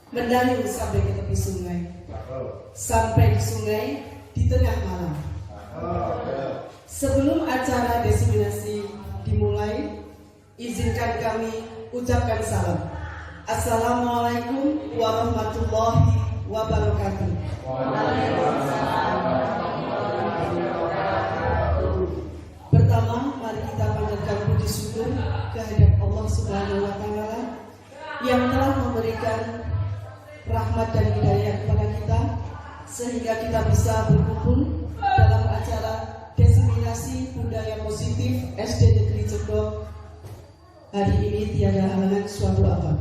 mendayung sampai ke tepi sungai. Sampai di sungai di tengah malam. Sebelum acara desiminasi dimulai, izinkan kami ucapkan salam. Assalamualaikum warahmatullahi wabarakatuh. Pertama, mari kita panjatkan puji syukur kehadirat Allah Subhanahu wa Ta'ala yang telah memberikan rahmat dan hidayah kepada kita sehingga kita bisa berkumpul dalam acara desiminasi budaya positif SD Negeri Cekdok. Hari ini tiada halangan suatu apa.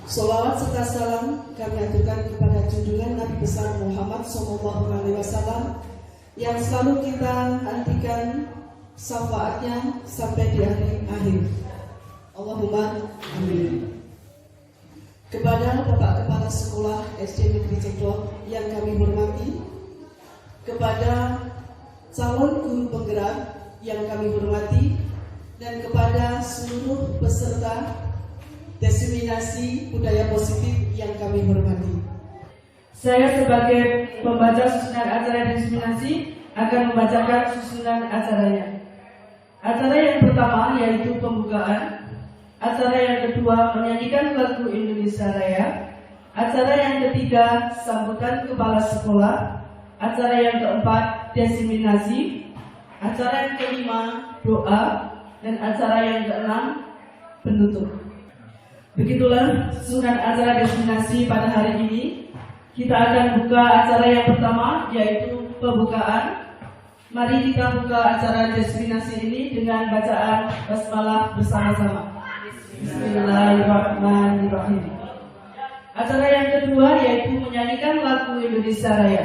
Sholawat serta salam kami aturkan kepada junjungan Nabi besar Muhammad SAW yang selalu kita nantikan syafaatnya sampai di hari akhir. Allahumma amin. Kepada Bapak Kepala Sekolah SD Negeri Cekdok yang kami hormati, kepada calon guru penggerak yang kami hormati, dan kepada seluruh peserta desiminasi budaya positif yang kami hormati. Saya sebagai pembaca susunan acara desiminasi akan membacakan susunan acaranya. Acara yang pertama yaitu pembukaan. Acara yang kedua menyanyikan lagu Indonesia Raya. Acara yang ketiga sambutan kepala sekolah. Acara yang keempat desiminasi. Acara yang kelima doa. Dan acara yang keenam penutup. Begitulah susunan acara desiminasi pada hari ini. Kita akan buka acara yang pertama yaitu pembukaan. Mari kita buka acara desiminasi ini dengan bacaan basmalah bersama-sama. Bismillahirrahmanirrahim. Acara yang kedua yaitu menyanyikan lagu Indonesia Raya.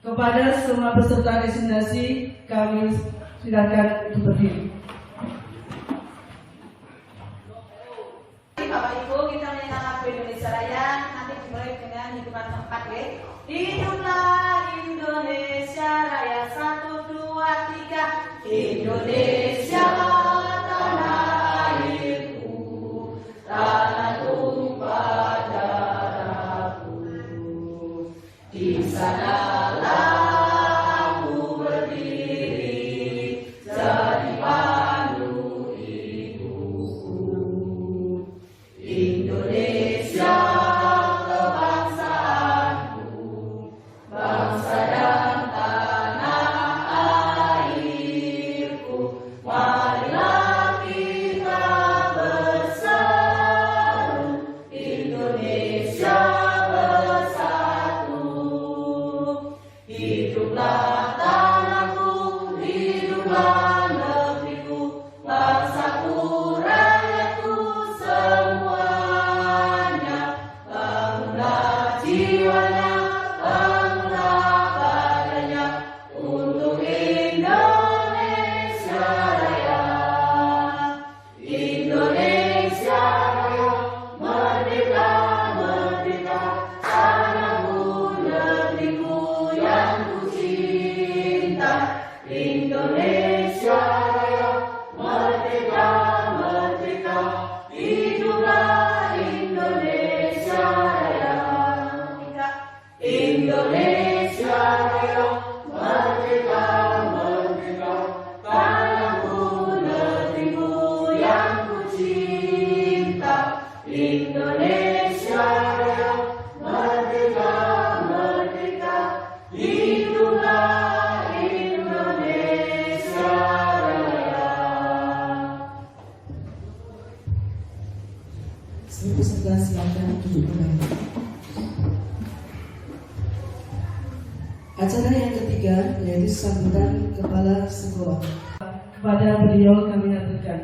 Kepada semua peserta desiminasi kami silakan berdiri. Bapak Ibu, kita menyanyikan lagu Indonesia Raya. Nanti dimulai dengan hitungan 4 ya. Hiduplah Indonesia Raya, 1, 2, 3. Indonesia tanah airku, tanah tumpah darahku. Di sanalah aku berdiri, jadi pandu hidupku. Indonesia kebangsaanku, bangsa dan tanah airku. Marilah kita bersatu, Indonesia bersatu. Hiduplah tanahku, hiduplah negeriku, bangsaku, rakyatku semuanya. Bangunlah jiwanya, bangunlah badannya untuk Indonesia Raya. Indonesia Raya, merdeka, merdeka, tanahku, negeriku yang ku cinta. Indonesia Raya, merdeka, merdeka, hiduplah Indonesia Raya. Indonesia Raya, merdeka, merdeka, tanahku, negeriku yang ku cinta. Indonesia Raya, merdeka, merdeka, hiduplah Indonesia Raya. Seluruh peserta silakan duduk kembali. Acara yang ketiga yaitu sambutan kepala sekolah. Kepada beliau kami aturkan.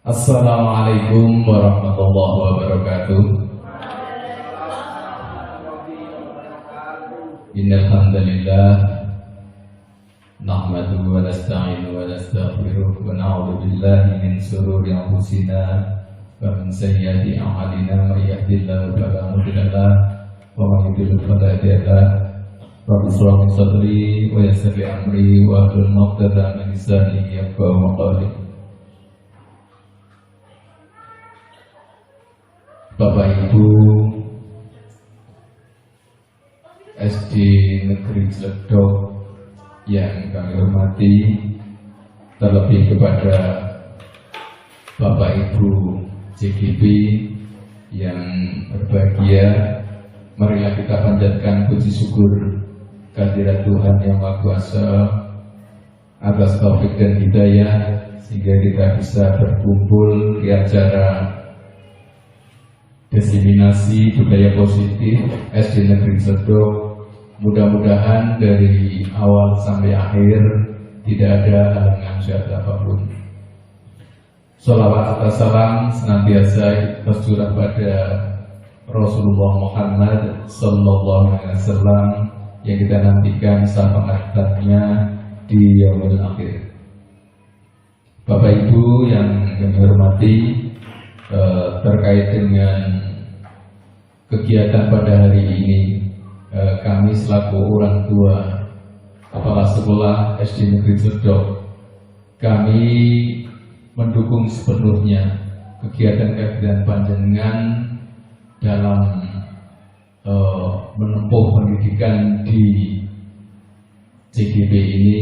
Assalamualaikum warahmatullahi wabarakatuh. Innal hamdalillah nahmaduhu wa nasta'inuhu wa nastaghfiruh wa na'udzu billahi min shururi anfusina wa ومن سيئات أعمالنا من يهده الله فلا مضل له ومن يضلل فلا هادي له رب اشرح لي صدري ويسر لي أمري واحلل عقدة من لساني يفقهوا قولي. Bapak Ibu SD Negeri Ciledug yang kami hormati, terlebih kepada Bapak Ibu CGP yang berbahagia, marilah kita panjatkan puji syukur kehadirat Tuhan Yang Maha Kuasa atas taufik dan hidayah sehingga kita bisa berkumpul di acara diseminasi budaya positif SD Negeri Ciledug. Mudah-mudahan dari awal sampai akhir tidak ada halangan syariat apapun. Sholawat serta salam senantiasa tercurah pada Rasulullah Muhammad Sallallahu Alaihi Wasallam yang kita nantikan syafaatnya di yaumul akhir. Bapak Ibu yang kami hormati, terkait dengan kegiatan pada hari ini, kami selaku orang tua kepala sekolah SD Negeri Ciledug, kami mendukung sepenuhnya kegiatan-kegiatan panjenengan dalam menempuh pendidikan di CGP ini.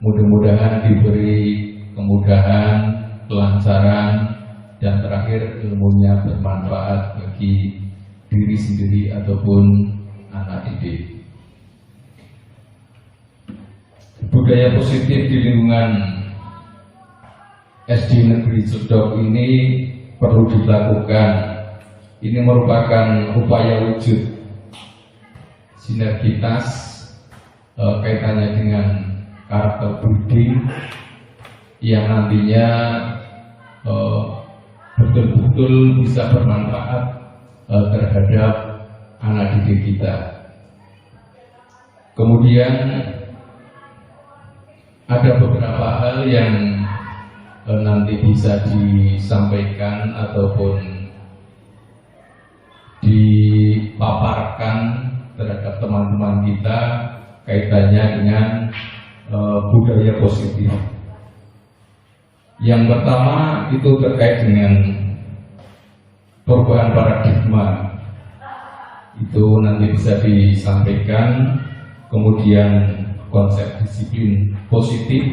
Mudah-mudahan diberi kemudahan, kelancaran, dan terakhir ilmunya bermanfaat bagi diri sendiri ataupun anak didik. Budaya positif di lingkungan SD Negeri Ciledug ini perlu dilakukan. Ini merupakan upaya wujud sinergitas kaitannya dengan karakter budi yang nantinya betul-betul bisa bermanfaat terhadap anak didik kita. Kemudian ada beberapa hal yang nanti bisa disampaikan ataupun dipaparkan terhadap teman-teman kita kaitannya dengan budaya positif. Yang pertama itu terkait dengan perubahan paradigma, itu nanti bisa disampaikan. Kemudian konsep disiplin positif.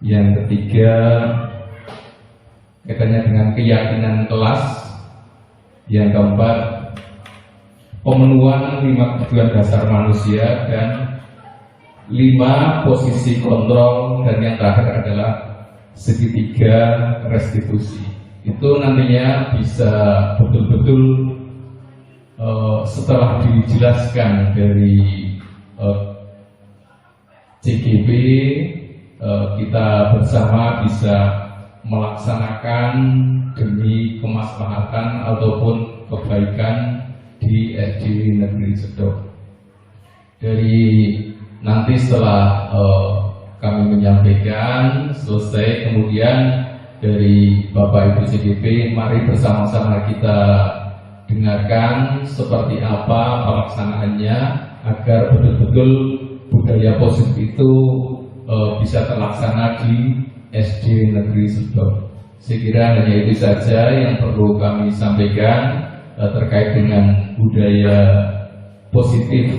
Yang ketiga kaitannya dengan keyakinan kelas. Yang keempat pemenuhan 5 kebutuhan dasar manusia dan 5 posisi kontrol, dan yang terakhir adalah segitiga restitusi. Itu nantinya bisa betul-betul setelah dijelaskan dari CGP, kita bersama bisa melaksanakan demi kemaslahatan ataupun kebaikan di SD Negeri Ciledug. Dari nanti setelah kami menyampaikan selesai, kemudian dari Bapak Ibu CGP, mari bersama-sama kita dengarkan seperti apa pelaksanaannya agar betul-betul budaya positif itu bisa terlaksana di SD Negeri Ciledug. Saya kira hanya itu saja yang perlu kami sampaikan terkait dengan budaya positif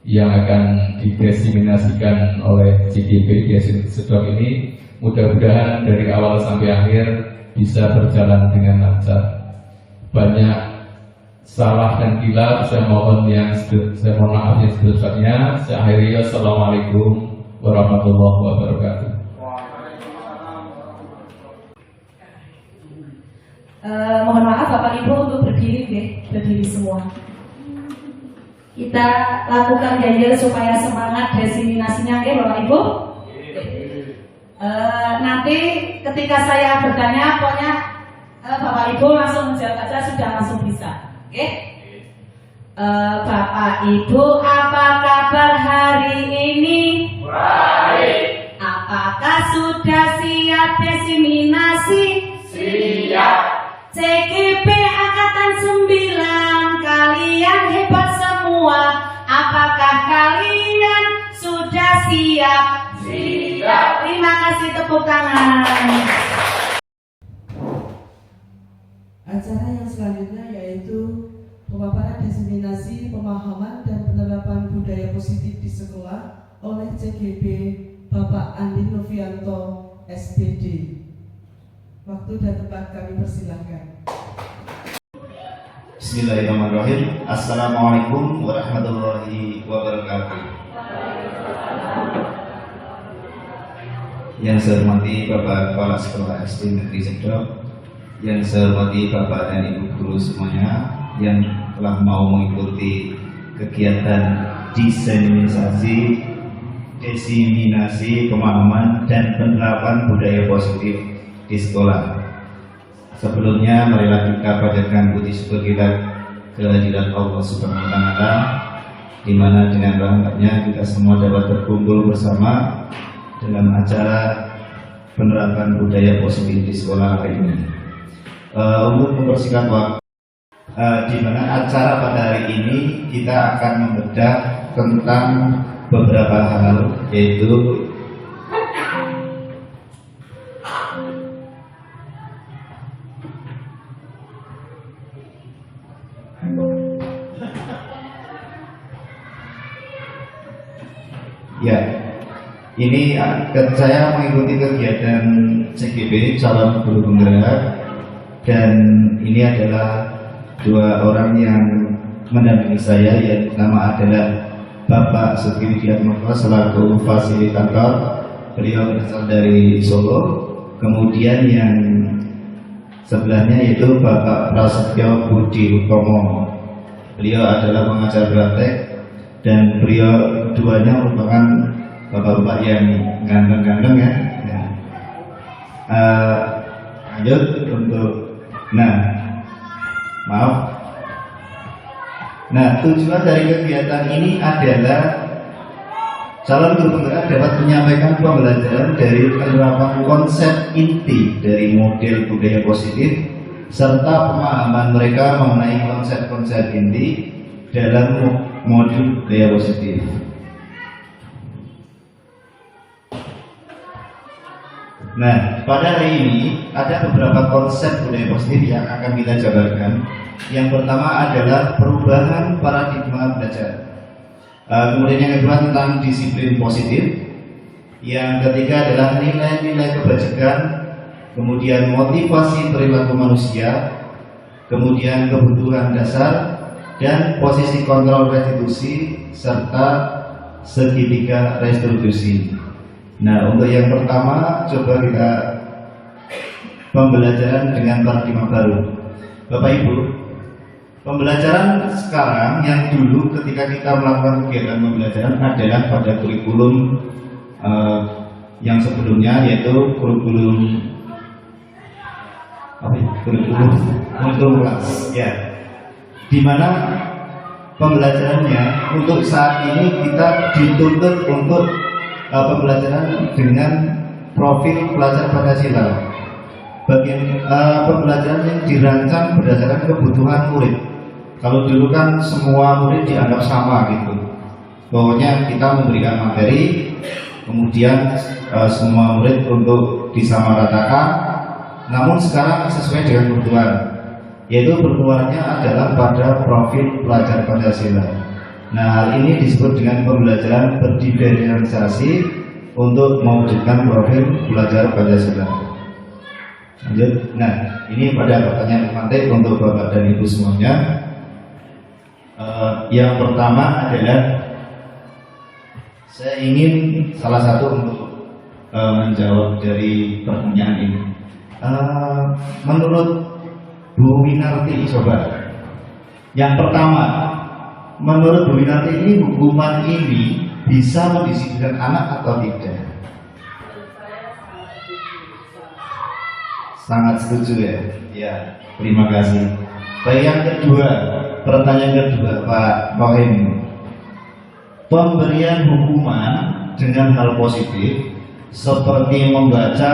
yang akan didiseminasikan oleh CGP di SD Ciledug ini. Mudah-mudahan dari awal sampai akhir bisa berjalan dengan lancar. Banyak salah dan kilap, saya mohon maaf yang sebesar-besarnya. Saya akhiri, assalamualaikum warahmatullahi wabarakatuh. Mohon maaf Bapak Ibu untuk berdiri semua. Kita lakukan ganjil supaya semangat diseminasinya, oke Bapak Ibu? Nanti ketika saya bertanya, pokoknya Bapak Ibu langsung menjawab saja, sudah langsung bisa, oke? Bapak Ibu, apa kabar hari ini? Baik. Apakah sudah siap diseminasi? Siap. Siap. CGP Angkatan 9, kalian hebat semua. Apakah kalian sudah siap? Siap. Terima kasih, tepuk tangan. Acara yang selanjutnya yaitu pemaparan diseminasi pemahaman dan penerapan budaya positif di sekolah oleh CGP Bapak Andi Novianto, SPD. Waktu dan tempat kami persilahkan. Bismillahirrahmanirrahim. Assalamualaikum warahmatullahi wabarakatuh. Yang saya hormati Bapak Kepala Sekolah SD Negeri Cedok, yang saya hormati Bapak dan Ibu guru semuanya yang telah mau mengikuti kegiatan diseminasi pemahaman dan penerapan budaya positif di sekolah. Sebelumnya marilah kita panjatkan puji syukur kita kehadirat Allah Subhanahu wa taala, di mana dengan rahmatnya kita semua dapat berkumpul bersama dalam acara penerapan budaya positif di sekolah hari ini. Untuk mempersingkat waktu, di mana acara pada hari ini kita akan membedah tentang beberapa hal, yaitu ya, ini saya mengikuti kegiatan CGP calon guru penggerak, dan ini adalah dua orang yang mendampingi saya, yang pertama adalah Bapak Suki Widiatmoko selaku fasilitator, beliau berasal dari Solo. Kemudian yang sebelahnya yaitu Bapak Prasetyo Budi Utomo, beliau adalah pengajar praktek, dan beliau keduanya merupakan bapak-bapak yang ganteng-ganteng ya. Lanjut untuk, tujuan dari kegiatan ini adalah calon guru penggerak dapat menyampaikan pembelajaran dari penerapan konsep inti dari model budaya positif serta pemahaman mereka mengenai konsep-konsep inti dalam modul budaya positif. Pada hari ini ada beberapa konsep budaya positif yang akan kita jabarkan. Yang pertama adalah perubahan paradigma belajar. Kemudian yang kedua tentang disiplin positif. Yang ketiga adalah nilai-nilai kebajikan. Kemudian motivasi perilaku manusia. Kemudian kebutuhan dasar dan posisi kontrol restitusi serta segitiga restitusi. Untuk yang pertama, coba kita pembelajaran dengan paradigma baru. Bapak Ibu, pembelajaran sekarang yang dulu ketika kita melakukan kegiatan pembelajaran adalah pada kurikulum yang sebelumnya, yaitu kurikulum kelas, ya. Di mana pembelajarannya untuk saat ini kita dituntut untuk pembelajaran dengan profil pelajar Pancasila. Bagian pembelajaran yang dirancang berdasarkan kebutuhan murid. Kalau dulu kan semua murid dianggap sama gitu. Pokoknya kita memberikan materi, kemudian semua murid untuk disamaratakan. Namun sekarang sesuai dengan kebutuhan, yaitu berkeluarnya adalah pada profil pelajar Pancasila. Hal ini disebut dengan pembelajaran berdiferensiasi untuk mewujudkan profil pelajar Pancasila. Lanjut. Ini pada pertanyaan mantik untuk Bapak dan Ibu semuanya. Yang pertama adalah saya ingin salah satu untuk menjawab dari pertanyaan ini. Menurut Bu Winarti, coba. Yang pertama, menurut Bu Winarti ini hukuman ini bisa mendisiplinkan anak atau tidak? Sangat setuju ya? Ya, terima kasih. Baik, yang kedua, pertanyaan kedua Pak Rohim. Pemberian hukuman dengan hal positif seperti membaca,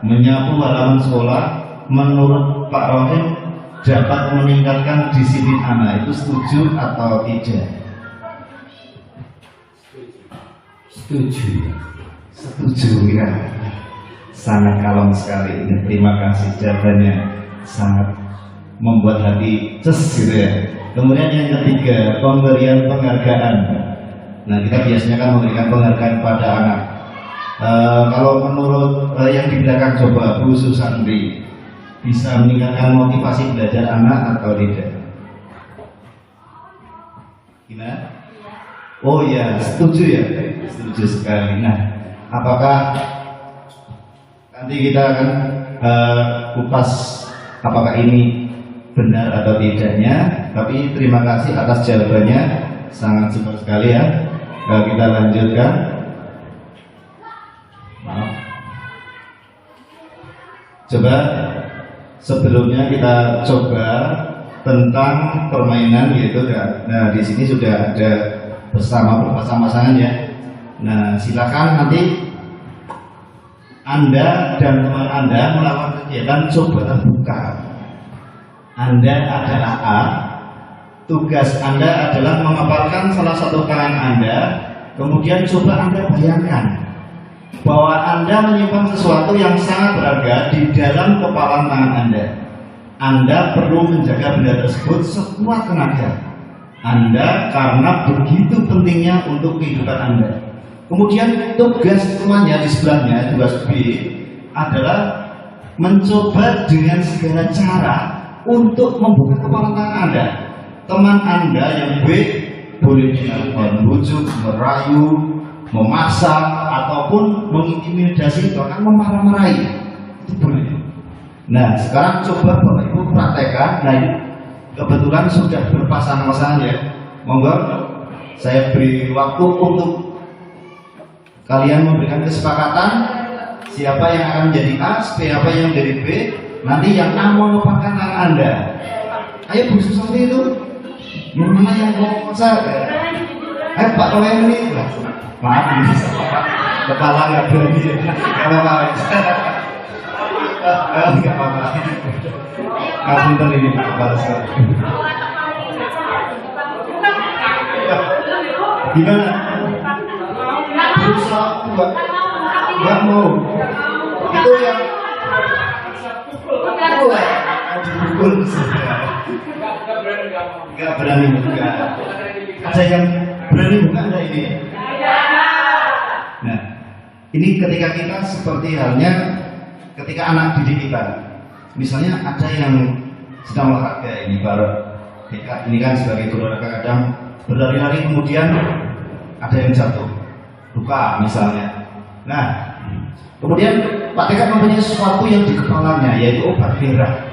menyapu halaman sekolah, menurut Pak Rohim dapat meningkatkan disiplin anak, itu setuju atau tidak? Setuju ya. Sangat kalem sekali ini. Terima kasih, jawabannya sangat membuat hati ces gitu ya. Kemudian yang ketiga, pemberian penghargaan. Nah, kita biasanya kan memberikan penghargaan pada anak. Kalau menurut yang di belakang, coba Bu Susandri, bisa meningkatkan motivasi belajar anak atau tidak? Gimana? Oh ya, setuju ya, setuju sekali. Nah, apakah nanti kita akan kupas apakah ini benar atau tidaknya? Tapi terima kasih atas jawabannya, sangat super sekali ya. Kita lanjutkan. Maaf. Coba sebelumnya kita coba tentang permainan, yaitu nah di sini sudah ada bersama-pasangan ya. Nah, silakan nanti Anda dan teman Anda melakukan kegiatan coba terbuka. Anda adalah A, tugas Anda adalah memaparkan salah satu tangan Anda, kemudian coba Anda bayangkan bahwa Anda menyimpan sesuatu yang sangat berharga di dalam kepalan tangan Anda. Anda perlu menjaga benda tersebut sekuat tenaga Anda karena begitu pentingnya untuk kehidupan Anda. Kemudian tugas temannya di sebelahnya, tugas B, adalah mencoba dengan segala cara untuk membuka kepala tangan Anda. Teman Anda yang B boleh dilakukan membujuk, merayu, memaksa, ataupun mengintimidasi, bahkan memarah-marahi. Itu boleh. Nah, sekarang coba Bapak Ibu praktekkan. Nah, ini kebetulan sudah berpasang-pasangan ya. Monggo saya beri waktu untuk kalian memberikan kesepakatan siapa yang akan menjadi A, siapa yang menjadi B. Nanti yang A mau melepaskan tangan Anda. Ayo Bu Susandri itu. Yang mana yang mau masak? Ayo Pak Rohim ini. Maaf ini kepala nggak berani. Nggak apa-apa. Nggak apa-apa. Ngapunten ini Pak Kepala Staf. Gimana? Berusaha nggak mau. Itu yang dipukul. Nggak berani buka. Ada yang berani buka ada ini. Nah, ini ketika kita seperti halnya ketika anak didik kita. Misalnya ada yang sedang olahraga ini, ini kan sebagai olahraga kadang berlari-lari kemudian ada yang jatuh, luka misalnya. Nah, kemudian Pak Tekad mempunyai sesuatu yang di kepalanya, yaitu obat merah.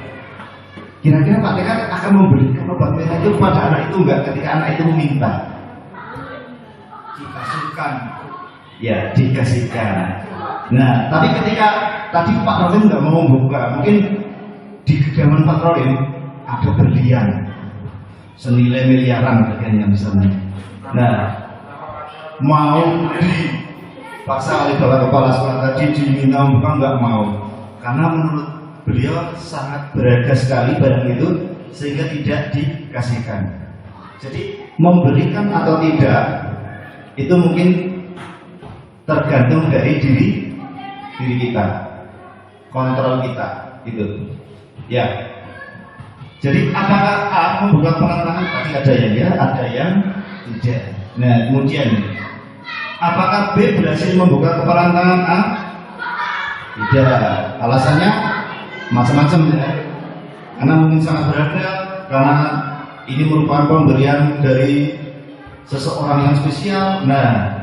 Kira-kira Pak Tekad akan memberikan obat merah itu kepada anak itu enggak ketika anak itu meminta? Dikasihkan. Ya, dikasihkan. Nah, tapi ketika tadi Pak Rohim nggak mau membuka, mungkin di genggaman Pak Rohim ada berlian senilai miliaran harganya misalnya. Nah, mau dipaksa oleh Bapak Kepala Sekolah tadi diminta bukan nggak mau, karena menurut beliau sangat berharga sekali barang itu sehingga tidak dikasihkan. Jadi memberikan atau tidak itu mungkin tergantung dari diri kita, kontrol kita itu ya. Jadi apakah A membuka tangan? Tapi ada yang ya, ada yang tidak. Nah, kemudian apakah B berhasil membuka kepala tangan A? Tidak. Alasannya macam-macam ya. Karena mungkin sangat berharga, karena ini merupakan pemberian dari seseorang yang spesial. Nah,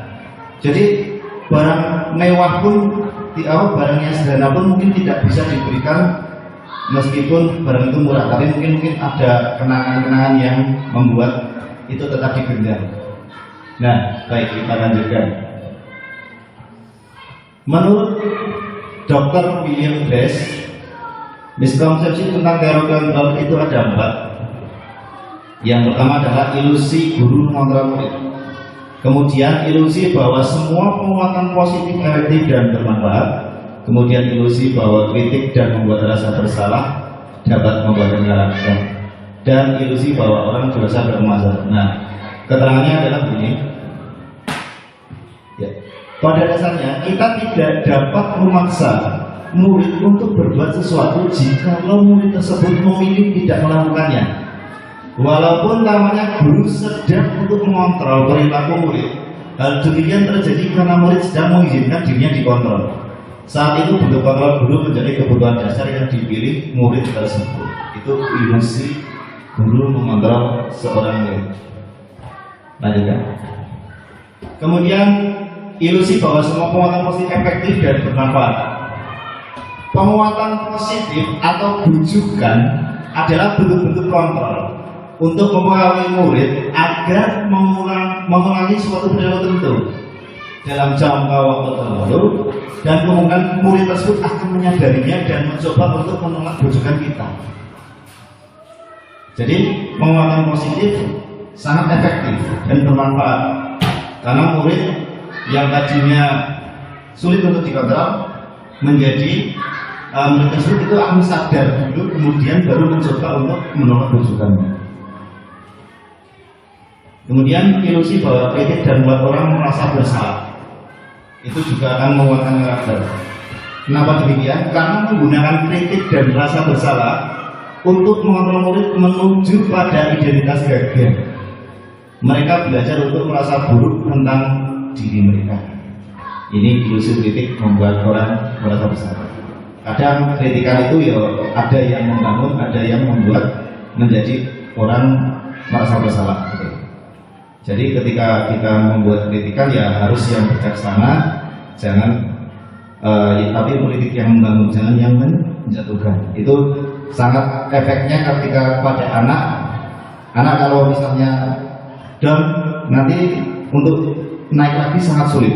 jadi barang mewah pun, barang yang sederhana pun mungkin tidak bisa diberikan meskipun barang itu murah, tapi mungkin ada kenangan-kenangan yang membuat itu tetap digenggam. Nah, baik, kita lanjutkan. Menurut Dr. William Blass, miskonsepsi tentang teori itu ada 4. Yang pertama adalah ilusi guru mengontrol murid. Kemudian ilusi bahwa semua penguatan positif, efektif dan bermanfaat kemudian ilusi bahwa kritik dan membuat rasa bersalah dapat membuat menyalahkan, dan ilusi bahwa orang dewasa bermasalah. Nah, keterangannya adalah begini. Ya. Pada dasarnya kita tidak dapat memaksa murid untuk berbuat sesuatu jika murid tersebut memilih tidak melakukannya. Walaupun namanya guru sedang untuk mengontrol perilaku murid, hal demikian terjadi karena murid sedang mengizinkan dirinya dikontrol. Saat itu bentuk kontrol guru menjadi kebutuhan dasar yang dipilih murid tersebut. Itu ilusi guru mengontrol seorang murid. Lanjutkan. Kemudian ilusi bahwa semua penguatan positif efektif dan bermanfaat. Penguatan positif atau bujukan adalah bentuk-bentuk kontrol untuk mempengaruhi murid agar mengulangi suatu perilaku tertentu dalam jangka waktu tertentu, dan kemungkinan murid tersebut akan menyadarinya dan mencoba untuk menolak bujukan kita. Jadi penguatan positif sangat efektif dan bermanfaat karena murid yang tadinya sulit untuk dikontrol menjadi murid tersebut itu akan sadar dulu, kemudian baru mencoba untuk menolak bujukannya. Kemudian ilusi bahwa kritik dan membuat orang merasa bersalah itu juga akan menguatkan karakter. Kenapa demikian? Karena menggunakan kritik dan rasa bersalah untuk mengontrol murid menuju pada identitas gagal. Mereka belajar untuk merasa buruk tentang diri mereka. Ini ilusi kritik membuat orang merasa bersalah. Kadang kritikan itu ya ada yang membangun, ada yang membuat menjadi orang merasa bersalah. Jadi ketika kita membuat kritikan ya harus yang bijaksana, jangan tapi politik yang membangun, jangan yang menjatuhkan. Itu sangat efeknya ketika pada anak kalau misalnya down, nanti untuk naik lagi sangat sulit.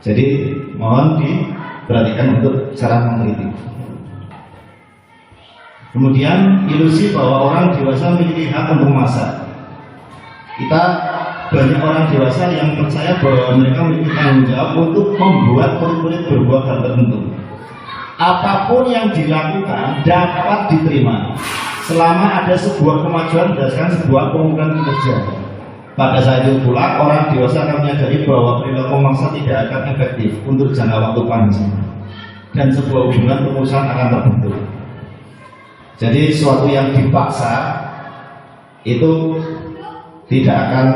Jadi mohon diperhatikan untuk cara mengkritik. Kemudian ilusi bahwa orang dewasa memiliki hak untuk memasak. Kita banyak orang dewasa yang percaya bahwa mereka memiliki tanggung jawab untuk membuat murid-murid berbuat hal tertentu. Apapun yang dilakukan dapat diterima selama ada sebuah kemajuan berdasarkan sebuah kemungkinan kerja. Pada saat itu pula orang dewasa akan menyadari bahwa perilaku memaksa tidak akan efektif untuk jangka waktu panjang, dan sebuah hubungan pengusahaan akan terbentuk. Jadi sesuatu yang dipaksa itu tidak akan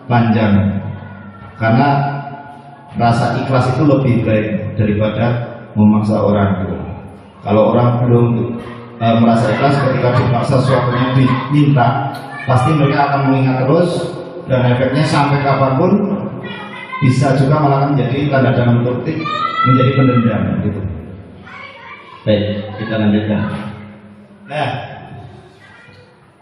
panjang, karena rasa ikhlas itu lebih baik daripada memaksa orang. Kalau orang belum merasa ikhlas ketika dipaksa sesuatunya diminta, pasti mereka akan mengingat terus, dan efeknya sampai kapanpun bisa juga malah menjadi tanda dalam politik, menjadi pendendam gitu. Baik, kita lanjutkan. Nah,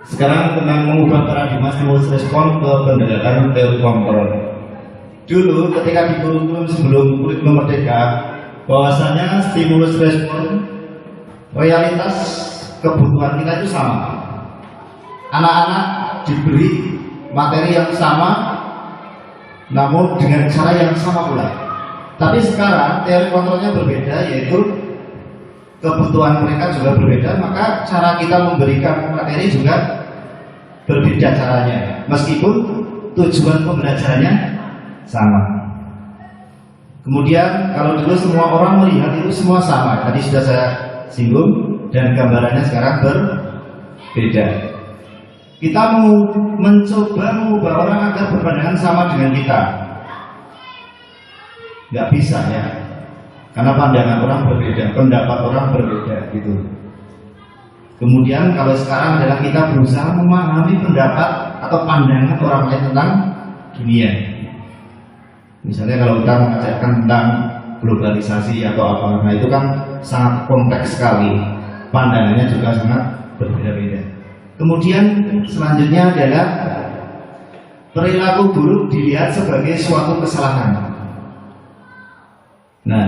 sekarang tentang mengubah paradigma stimulus respon ke pendekatan teori kontrol. Dulu ketika di kurikulum sebelum kurikulum merdeka, bahwasanya stimulus respon realitas kebutuhan kita itu sama. Anak-anak diberi materi yang sama, namun dengan cara yang sama pula. Tapi sekarang teori kontrolnya berbeda, yaitu kebutuhan mereka juga berbeda, maka cara kita memberikan materi juga berbeda caranya, meskipun tujuan pembelajarannya sama. Kemudian kalau dulu semua orang melihat itu semua sama, tadi sudah saya singgung, dan gambarannya sekarang berbeda. Kita mencoba mengubah orang agar berpandangan sama dengan kita, nggak bisa ya. Karena pandangan orang berbeda, pendapat orang berbeda gitu. Kemudian kalau sekarang adalah kita berusaha memahami pendapat atau pandangan orang lain tentang dunia. Misalnya kalau kita mengajarkan tentang globalisasi atau apa, nah itu kan sangat kompleks sekali. Pandangannya juga sangat berbeda-beda. Kemudian selanjutnya adalah perilaku buruk dilihat sebagai suatu kesalahan. Nah,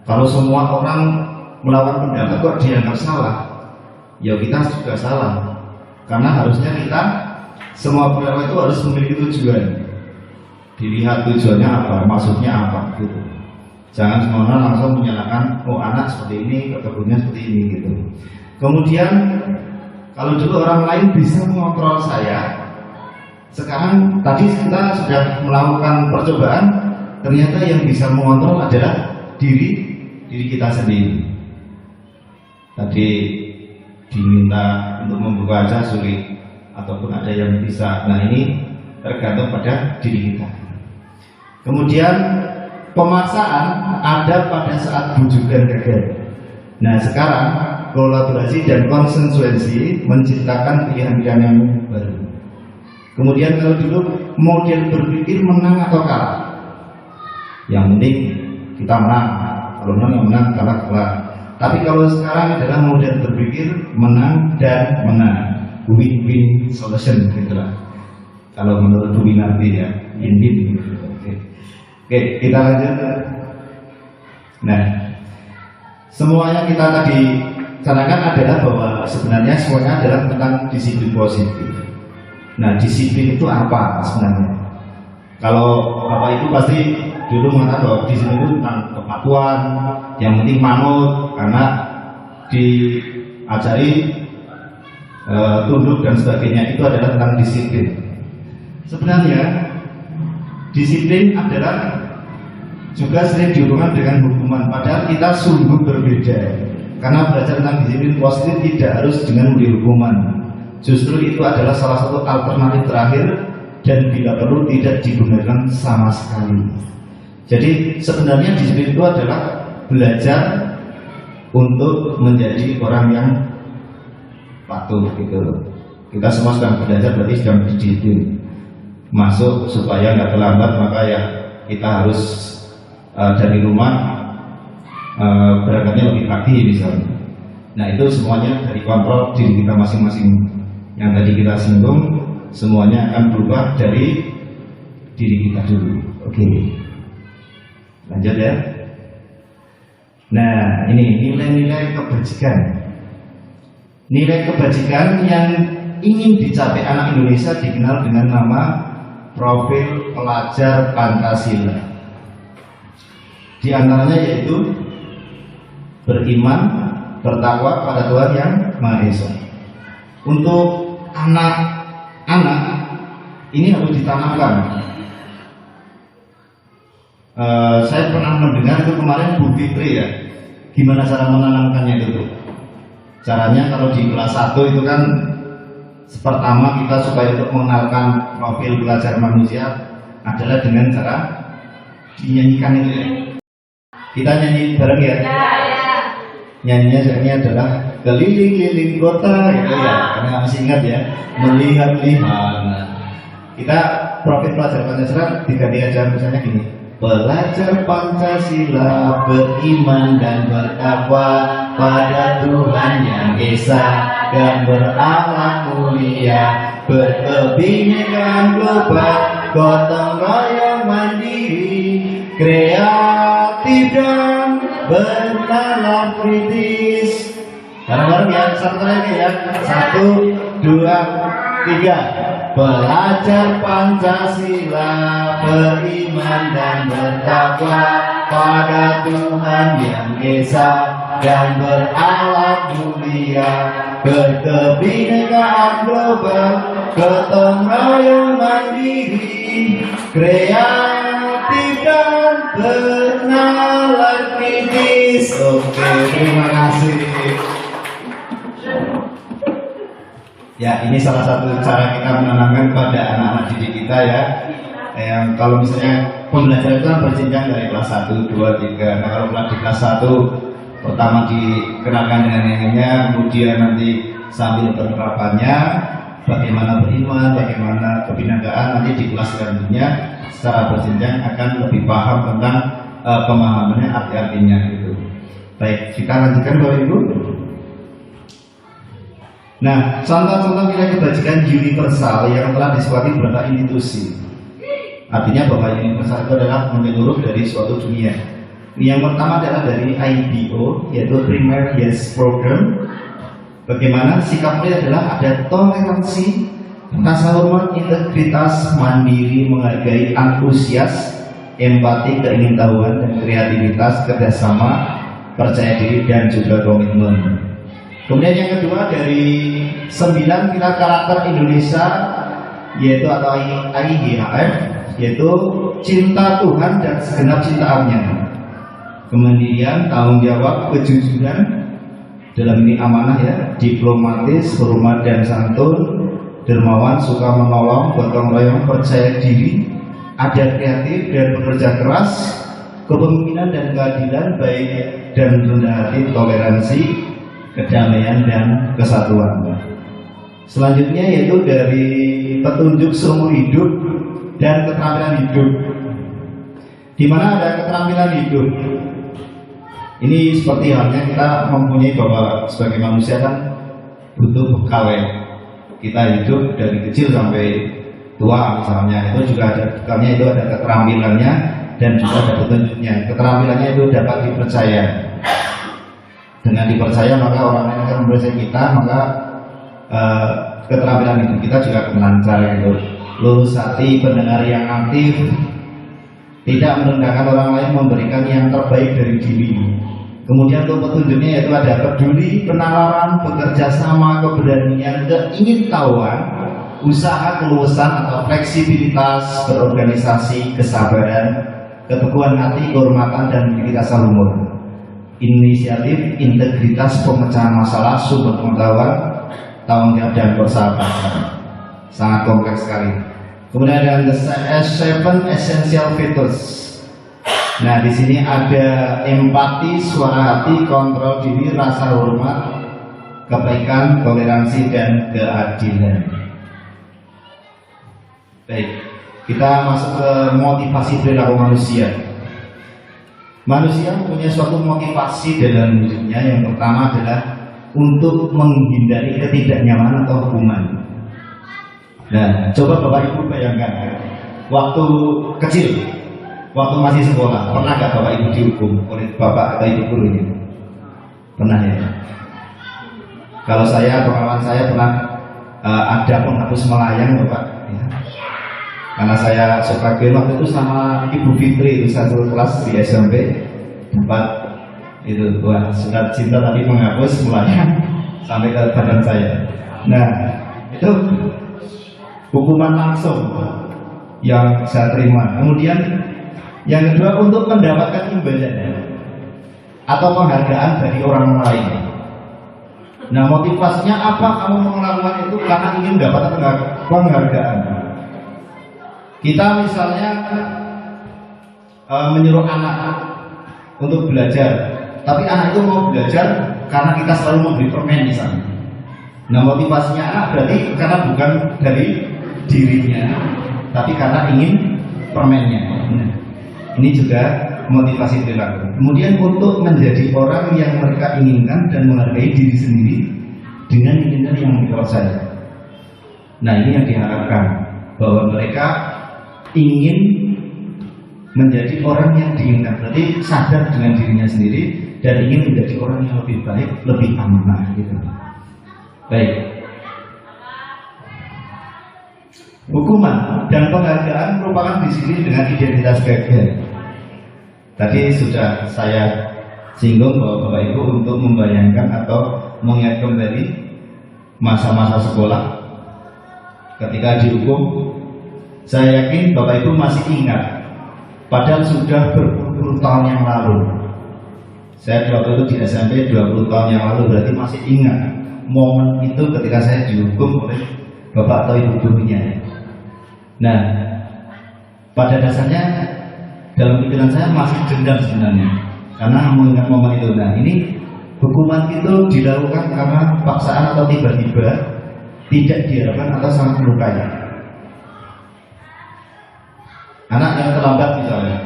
kalau semua orang melawan pendapat kok dianggap salah, ya kita juga salah. Karena harusnya kita semua perilaku itu harus memiliki tujuan. Dilihat tujuannya apa, maksudnya apa gitu. Jangan semuanya langsung menyalahkan, oh anak seperti ini, keteguhannya seperti ini gitu. Kemudian kalau dulu orang lain bisa mengontrol saya, sekarang tadi kita sudah melakukan percobaan, ternyata yang bisa mengontrol adalah diri kita sendiri. Tadi diminta untuk membuka aja sulit, ataupun ada yang bisa. Nah ini tergantung pada diri kita. Kemudian pemaksaan ada pada saat bujukan gagal. Nah sekarang kolaborasi dan konsensuasi menciptakan pilihan-pilihan yang baru. Kemudian kalau dulu model berpikir menang atau kalah, yang penting kita menang. Kalau menang ya menang, kalah kalah. Tapi kalau sekarang adalah model berpikir menang dan menang, win-win solution gitulah. Kalau menurut Bu Winarti ya, win-win. Oke, kita lanjut. Nah, semuanya kita tadi carakan adalah bahwa sebenarnya semuanya adalah tentang disiplin positif. Nah, disiplin itu apa sebenarnya? Kalau Bapak itu pasti dulu mengatakan bahwa disiplin itu tentang kepatuhan, yang penting manut, karena diajari tunduk dan sebagainya, itu adalah tentang disiplin. Sebenarnya disiplin adalah juga sering dihubungkan dengan hukuman, padahal kita sungguh berbeda. Karena belajar tentang disiplin positif tidak harus dengan memberi hukuman. Justru itu adalah salah satu alternatif terakhir dan bila perlu tidak digunakan sama sekali. Jadi sebenarnya disiplin itu adalah belajar untuk menjadi orang yang patuh gitu. Kita semua sedang belajar, berarti sedang disiplin. Masuk supaya nggak terlambat, maka ya kita harus dari rumah berangkatnya lebih pagi misalnya. Nah itu semuanya dari kontrol diri kita masing-masing. Yang tadi kita singgung, semuanya akan berubah dari diri kita dulu. Oke, lanjut ya. Nah ini nilai-nilai kebajikan. Nilai kebajikan yang ingin dicapai anak Indonesia dikenal dengan nama profil pelajar Pancasila. Di antaranya yaitu beriman, bertakwa pada Tuhan Yang Maha Esa. Untuk anak-anak ini harus ditanamkan. Saya pernah mendengar itu kemarin Bu Fitri ya, gimana cara menanamkannya itu. Caranya kalau di kelas 1 itu kan pertama kita supaya untuk mengenalkan profil belajar manusia adalah dengan cara dinyanyikan itu ya. Kita nyanyi bareng ya. Nyanyinya adalah keliling-liling kota gitu ya, karena masih ingat ya, melihat-lihat. Kita profil pelajar Pancasila diganti aja misalnya gini: pelajar Pancasila beriman dan bertakwa pada Tuhan Yang Esa dan berakhlak mulia, berkebinekaan global, gotong royong mandiri, kreatif dan bernalar kritis. Bareng-bareng ya, satu lagi ya. 1, 2, 3. Belajar Pancasila, beriman dan bertakwa pada Tuhan Yang Esa dan berakhlak mulia, berkebinekaan global, gotong royong mandiri, kreatif dan bernalar kritis. Oke, terima kasih. Ya, ini salah satu cara kita menanamkan pada anak-anak didik kita ya. Yang kalau misalnya pembelajaran itu kan berjenjang dari kelas 1, 2, 3. Nah kalau di kelas 1 pertama dikenalkan dengan nilainya, kemudian nanti sambil penerapannya, bagaimana beriman, bagaimana kebinakaan, nanti di kelas selanjutnya secara berjenjang akan lebih paham tentang pemahamannya, arti-artinya gitu. Baik, kita lanjutkan Bapak Ibu. Nah, contoh-contoh nilai kebajikan universal yang telah disepakati beberapa institusi. Artinya bahwa universal itu adalah menyeluruh dari suatu dunia. Yang pertama adalah dari IBO, yaitu Primary Yes Program. Bagaimana sikapnya adalah ada toleransi, rasa hormat, integritas, mandiri, menghargai, antusias, empati, keingintahuan, dan kreativitas, kerjasama, percaya diri, dan juga komitmen. Kemudian yang kedua dari 9 pilar karakter Indonesia, yaitu atau IIHF, yaitu cinta Tuhan dan segenap ciptaannya, kemandirian, tanggung jawab, kejujuran, dalam ini amanah ya, diplomatis, hormat dan santun, dermawan, suka menolong, gotong royong, percaya diri, ada kreatif dan bekerja keras, kepemimpinan dan keadilan, baik dan rendah hati, toleransi, kedamaian dan kesatuan. Selanjutnya yaitu dari petunjuk seumur hidup dan keterampilan hidup. Di mana ada keterampilan hidup? Ini seperti halnya kita mempunyai bahwa sebagai manusia kan butuh bekal ya. Kita hidup dari kecil sampai tua misalnya, itu juga ada bekalnya, itu ada keterampilannya dan juga ada petunjuknya. Keterampilannya itu dapat dipercaya. Dengan dipercaya maka orang lain akan mempercayai kita, maka keterampilan hidup kita juga akan lancar itu. Lurus hati, pendengar yang aktif, tidak merendahkan orang lain, memberikan yang terbaik dari diri. Kemudian untuk petunjuknya yaitu ada peduli, penalaran, bekerja sama, keberanian, keingintahuan, usaha, keluasan atau fleksibilitas, berorganisasi, kesabaran, keteguhan hati, kehormatan dan memiliki asal umur. Inisiatif, integritas, pemecahan masalah, sumber pengetahuan, tanggung jawab dan persahabatan. Sangat kompleks sekali. Kemudian ada the 7 essential virtues. Nah, di sini ada empati, suara hati, kontrol diri, rasa hormat, kebaikan, toleransi dan keadilan. Baik, kita masuk ke motivasi perilaku manusia. Manusia punya suatu motivasi dalam hidupnya. Yang pertama adalah untuk menghindari ketidaknyamanan atau hukuman. Nah, coba Bapak Ibu bayangkan, waktu kecil, waktu masih sekolah, pernah gak Bapak Ibu dihukum oleh Bapak atau Ibu gurunya? Pernah ya? Kalau saya, pengalaman saya pernah ada penghapus melayang Bapak ya. Karena saya suka game waktu itu sama Ibu Fitri, itu satu kelas di SMP, dapat itu buat surat cinta tadi menghapus melayang sampai ke badan saya. Nah, itu hukuman langsung yang saya terima. Kemudian yang kedua untuk mendapatkan imbalan atau penghargaan dari orang lain. Nah, motivasinya apa kamu melakukan itu? Karena ingin mendapatkan penghargaan. Kita misalnya menyuruh anak untuk belajar, tapi anak itu mau belajar karena kita selalu memberi permen misalnya. Nah, motivasinya anak berarti karena bukan dari dirinya, tapi karena ingin permennya. Nah, ini juga motivasi perilaku. Kemudian untuk menjadi orang yang mereka inginkan dan menghargai diri sendiri dengan keinginan yang dipercaya. Nah, ini yang diharapkan, bahwa mereka ingin menjadi orang yang diinginkan, berarti sadar dengan dirinya sendiri dan ingin menjadi orang yang lebih baik, lebih amanah gitu. Baik. Hukuman dan penghargaan merupakan disiplin dengan identitas gagal. Tadi sudah saya singgung bahwa Bapak Ibu untuk membayangkan atau mengingat kembali masa-masa sekolah ketika dihukum. Saya yakin Bapak Ibu masih ingat, padahal sudah berpuluh tahun yang lalu. Saya waktu itu di SMP 20 tahun yang lalu, berarti masih ingat momen itu ketika saya dihukum oleh Bapak atau Ibu gurunya. Nah, pada dasarnya dalam pikiran saya masih dendam sebenarnya, karena mengingat momen itu. Nah, ini hukuman itu dilakukan karena paksaan atau tiba-tiba, tidak diharapkan atau sangat melukai. Anak yang terlambat misalnya,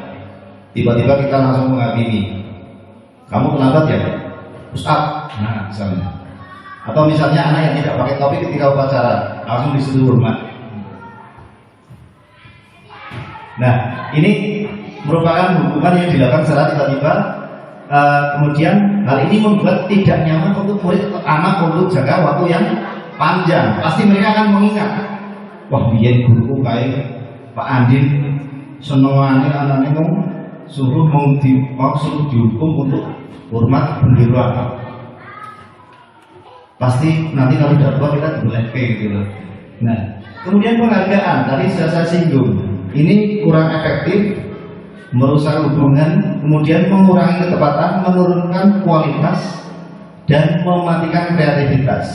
tiba-tiba kita langsung menghakimi, kamu terlambat ya, push up, nah misalnya. Atau misalnya anak yang tidak pakai topi ketika upacara, langsung disuruh hormat. Nah, ini merupakan hukuman yang dilakukan secara tiba-tiba. Kemudian hal ini membuat tidak nyaman untuk murid atau anak untuk jaga waktu yang panjang. Pasti mereka akan mengingat, wah biar guruku kayak Pak Andin senengane anane mau suruh dihukum untuk hormat bendera. Pasti nanti kalau udah tua kita boleh gitu loh. Nah, kemudian penghargaan tadi sudah saya singgung. Ini kurang efektif, merusak hubungan, kemudian mengurangi ketepatan, menurunkan kualitas, dan mematikan kreativitas.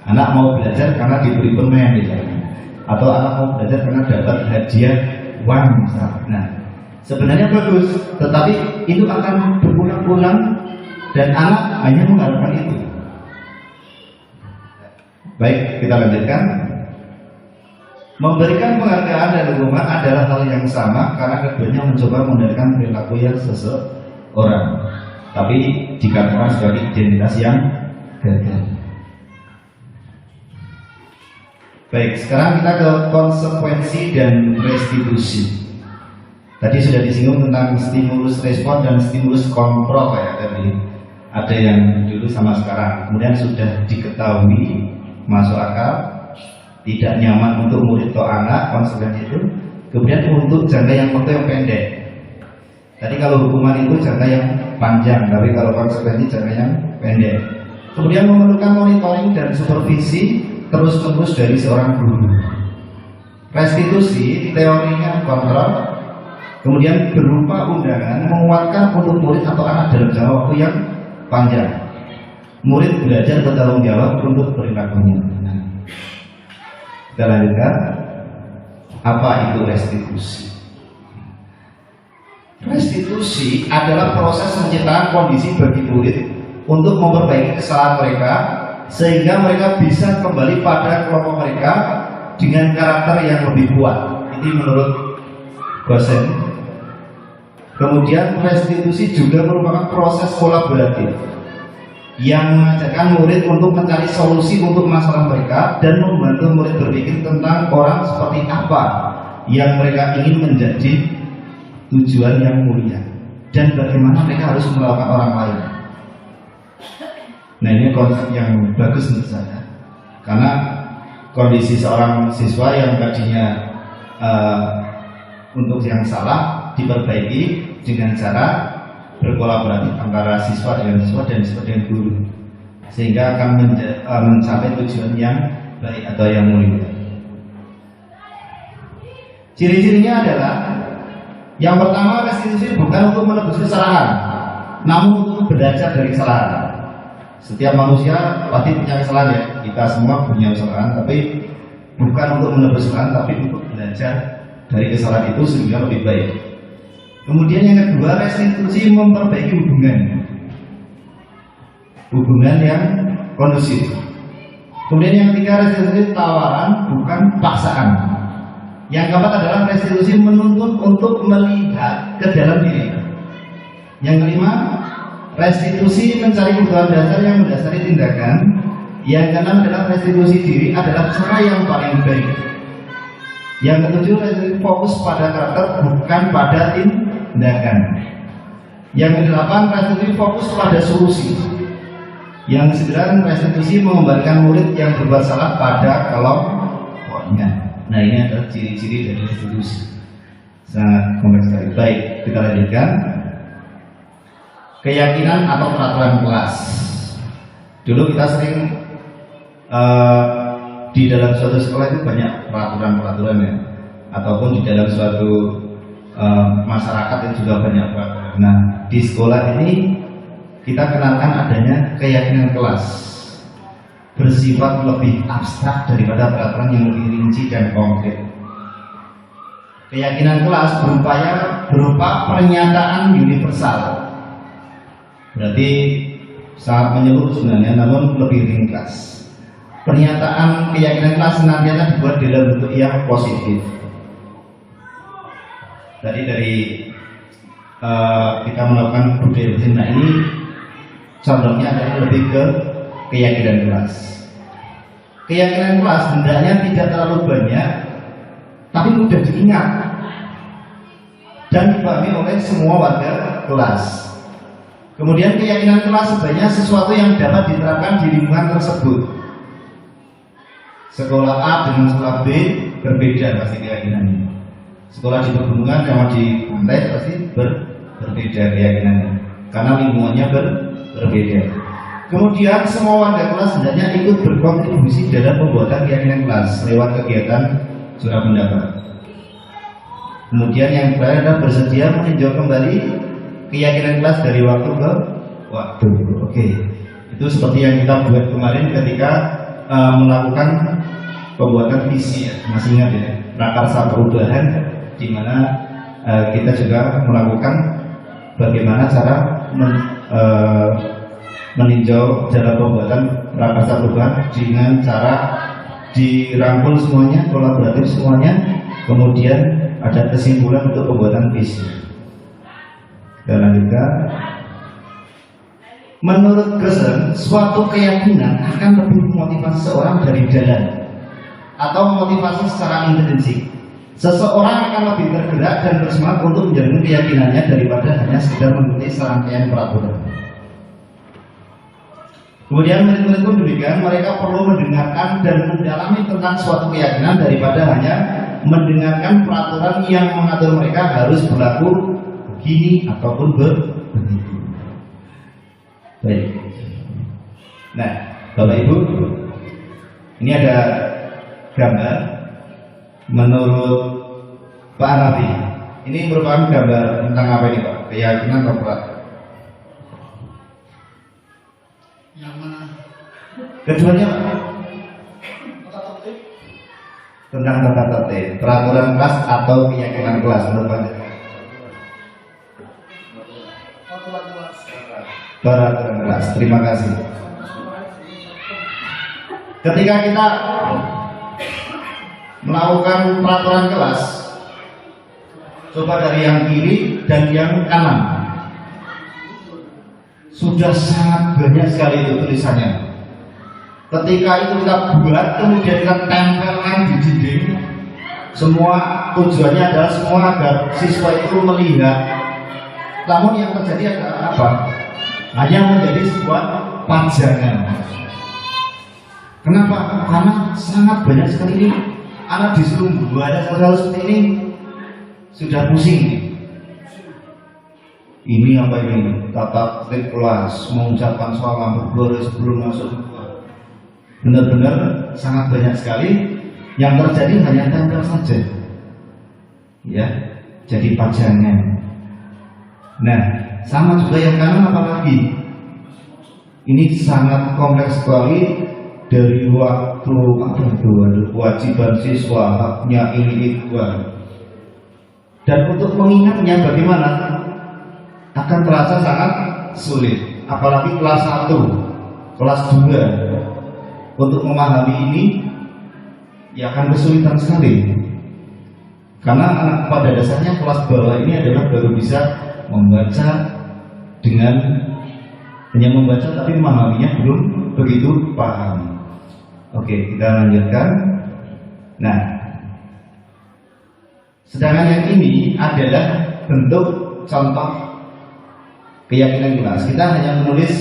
Anak mau belajar karena diberi permen misalnya, atau anak mau belajar karena dapat hadiah uang misalnya. Nah, sebenarnya bagus, tetapi itu akan berulang-ulang dan anak hanya mengharapkan itu. Baik, kita lanjutkan. Memberikan penghargaan dan hukuman adalah hal yang sama karena keduanya mencoba mengendalikan perilaku yang seseorang, tapi dikatakan sebagai identitas yang gagal. Baik, sekarang kita ke konsekuensi dan restitusi. Tadi sudah disinggung tentang stimulus respon dan stimulus kontrol kayak tadi. Ada yang dulu sama sekarang. Kemudian sudah diketahui masuk akal, tidak nyaman untuk murid atau anak, konsekuensi itu. Kemudian untuk jangka yang waktu yang pendek. Tadi kalau hukuman itu jangka yang panjang, tapi kalau konsekuensi jangka yang pendek. Kemudian memerlukan monitoring dan supervisi terus-menerus dari seorang guru. Restitusi teorinya kontrol, kemudian berupa undangan menguatkan untuk murid atau anak dalam jangka waktu yang panjang. Murid belajar bertanggung jawab untuk perilakunya. Kita lanjutkan. Apa itu restitusi? Restitusi adalah proses menciptakan kondisi bagi murid untuk memperbaiki kesalahan mereka sehingga mereka bisa kembali pada kelompok mereka dengan karakter yang lebih kuat. Ini menurut Gosen. Kemudian restitusi juga merupakan proses kolaboratif yang mengajarkan murid untuk mencari solusi untuk masalah mereka dan membantu murid berpikir tentang orang seperti apa yang mereka ingin menjadi tujuan yang mulia dan bagaimana mereka harus melakukan orang lain. Nah, ini konsep yang bagus menurut saya, karena kondisi seorang siswa yang tadinya untuk yang salah diperbaiki dengan cara berkolaborasi antara siswa dengan siswa dan siswa dengan guru, sehingga akan mencapai tujuan yang baik atau yang mulia. Ciri-cirinya adalah yang pertama, restitusi bukan untuk menebus kesalahan, namun untuk belajar dari kesalahan. Setiap manusia pasti punya kesalahan ya, kita semua punya kesalahan, tapi bukan untuk menebus kesalahan, tapi untuk belajar dari kesalahan itu sehingga lebih baik. Kemudian yang kedua, restitusi memperbaiki hubungan yang kondusif. Kemudian yang ketiga, restitusi tawaran bukan paksaan. Yang keempat adalah restitusi menuntut untuk melihat ke dalam diri. Yang kelima, restitusi mencari kebutuhan dasar yang mendasari tindakan. Yang keenam adalah restitusi diri adalah cara yang paling baik. Yang ketujuh, restitusi fokus pada karakter bukan pada tindakan. Yang kedelapan, restitusi fokus pada solusi. Yang kesembilan, restitusi mengembalikan murid yang berbuat salah pada kelompoknya. Nah, ini adalah ciri-ciri dari restitusi. Sangat kompleks sekali. Baik, kita lanjutkan. Keyakinan atau peraturan kelas. Dulu kita sering di dalam suatu sekolah itu banyak peraturan-peraturan ya, ataupun di dalam suatu masyarakat itu juga banyak peraturan. Nah, di sekolah ini kita kenalkan adanya keyakinan kelas, bersifat lebih abstrak daripada peraturan yang lebih rinci dan konkret. Keyakinan kelas berupa pernyataan universal, berarti sangat menyeluruh sebenarnya, namun lebih ringkas. Pernyataan keyakinan kelas senantiasa dibuat dalam bentuk yang positif. Tadi dari kita melakukan budaya rutin, nah ini contohnya adalah lebih ke keyakinan kelas. Keyakinan kelas hendaknya tidak terlalu banyak, tapi mudah diingat dan dipahami oleh semua warga kelas. Kemudian keyakinan kelas sebenarnya sesuatu yang dapat diterapkan di lingkungan tersebut. Sekolah A dengan sekolah B berbeda pasti keyakinannya. Sekolah di pegunungan sama di pantai pasti berbeda keyakinannya, karena lingkungannya berbeda. Kemudian semua warga kelas hendaknya ikut berkontribusi dalam pembuatan keyakinan kelas lewat kegiatan surah pendapat. Kemudian yang terakhir adalah bersedia meninjau kembali keyakinan kelas dari waktu ke waktu. Oke, itu seperti yang kita buat kemarin ketika melakukan pembuatan visi ya, masih ingat ya, prakarsa perubahan, di mana kita juga melakukan bagaimana cara meninjau dalam pembuatan prakarsa perubahan dengan cara dirangkul semuanya, kolaboratif semuanya, kemudian ada kesimpulan untuk pembuatan visi. Dan lanjutkan. Menurut Gerson, suatu keyakinan akan lebih memotivasi seorang dari dalam atau memotivasi secara intrinsik. Seseorang akan lebih bergerak dan bersemangat untuk menjalani keyakinannya daripada hanya sekedar mengikuti serangkaian peraturan. Kemudian murid-murid pun demikian, mereka perlu mendengarkan dan mendalami tentang suatu keyakinan daripada hanya mendengarkan peraturan yang mengatur mereka harus berlaku begini ataupun begitu. Baik. Nah, Bapak Ibu, ini ada gambar menurut Pak Hanafi. Ini merupakan gambar tentang apa ini Pak? Keyakinan atau Pak? Yang mana? Keduanya Pak? Tentang tata tertib, peraturan kelas atau keyakinan kelas menurut Pak? Peraturan kelas. Terima kasih. Ketika kita melakukan peraturan kelas, coba dari yang kiri dan yang kanan, sudah sangat banyak sekali itu tulisannya. Ketika itu kita buat, kemudian kita tempelkan di dinding, semua tujuannya adalah semua agar siswa itu melihat. Namun yang terjadi adalah apa? Hanya menjadi sebuah pajangan. Kenapa? Karena sangat banyak sekali ini. Anak disuruh buat hal seperti ini sudah pusing nih. Ini apa ini? Tata tertib kelas, mengucapkan salam berbaris sebelum masuk. Benar-benar sangat banyak sekali. Yang terjadi hanya tempel saja, ya, jadi pajangan. Nah, sama juga yang kanan apalagi. Ini sangat kompleks sekali. Dari waktu apa itu, kewajiban siswa, haknya ini itu, dan untuk mengingatnya bagaimana akan terasa sangat sulit, apalagi kelas 1, kelas 2 untuk memahami ini ya akan kesulitan sekali, karena anak pada dasarnya kelas bawah ini adalah baru bisa membaca dengan hanya membaca tapi memahaminya belum begitu paham. Oke, kita lanjutkan. Nah, sedangkan yang ini adalah bentuk contoh keyakinan kelas. Kita hanya menulis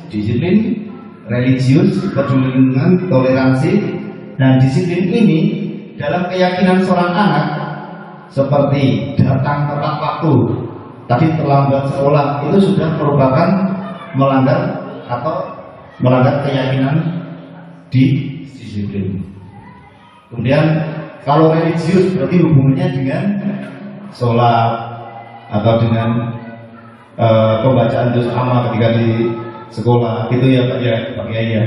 disiplin, religius, peduli lingkungan, toleransi, dan disiplin ini dalam keyakinan seorang anak seperti datang tepat waktu, tadi terlambat sekolah, itu sudah merupakan melanggar atau melanggar keyakinan di disiplin. Kemudian kalau religius berarti hubungannya dengan sholat atau dengan pembacaan juz amma ketika di sekolah, gitu ya Pak ya, Pak ya.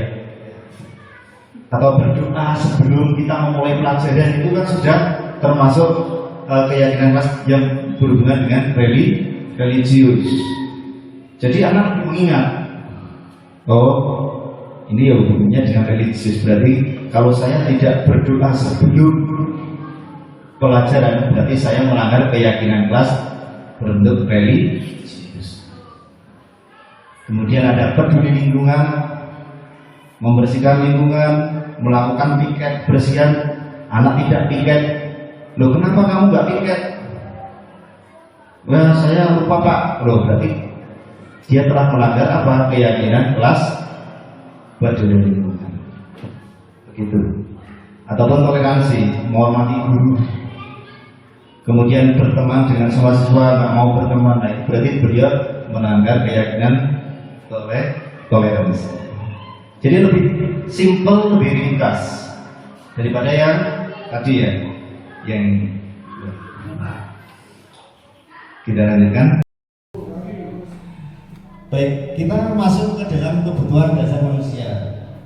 Atau berdoa sebelum kita memulai pelajaran, itu kan sudah termasuk keyakinan kelas yang berhubungan dengan religius. Jadi anak mengingat, oh ini ya hubungannya dengan religius, berarti kalau saya tidak berdoa sebelum pelajaran, berarti saya melanggar keyakinan kelas berbentuk religius. Kemudian ada peduli lingkungan, membersihkan lingkungan, melakukan piket bersihan. Anak tidak piket, loh kenapa kamu nggak piket? Wah saya lupa Pak. Loh berarti dia telah melanggar apa? Keyakinan kelas peduli lingkungan. Begitu. Ataupun toleransi, menghormati guru. kemudian berteman dengan siswa-siswa nggak mau berteman, nah itu berarti beliau melanggar keyakinan toleransi. Jadi lebih simple, lebih ringkas daripada yang tadi ya, yang kita lanjutkan. Baik, kita masuk ke dalam kebutuhan dasar manusia.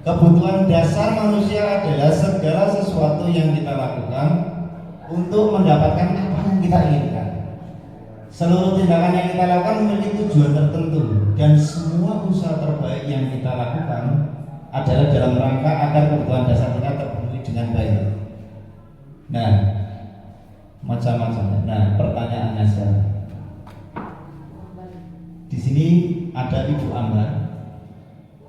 Kebutuhan dasar manusia adalah segala sesuatu yang kita lakukan untuk mendapatkan apa yang kita inginkan. Seluruh tindakan yang kita lakukan memiliki tujuan tertentu, dan semua usaha terbaik yang kita lakukan adalah dalam rangka agar kebutuhan dasar kita terpenuhi dengan baik. Nah, macam-macam. Nah, pertanyaannya sekarang. Di sini ada Ibu Ambar,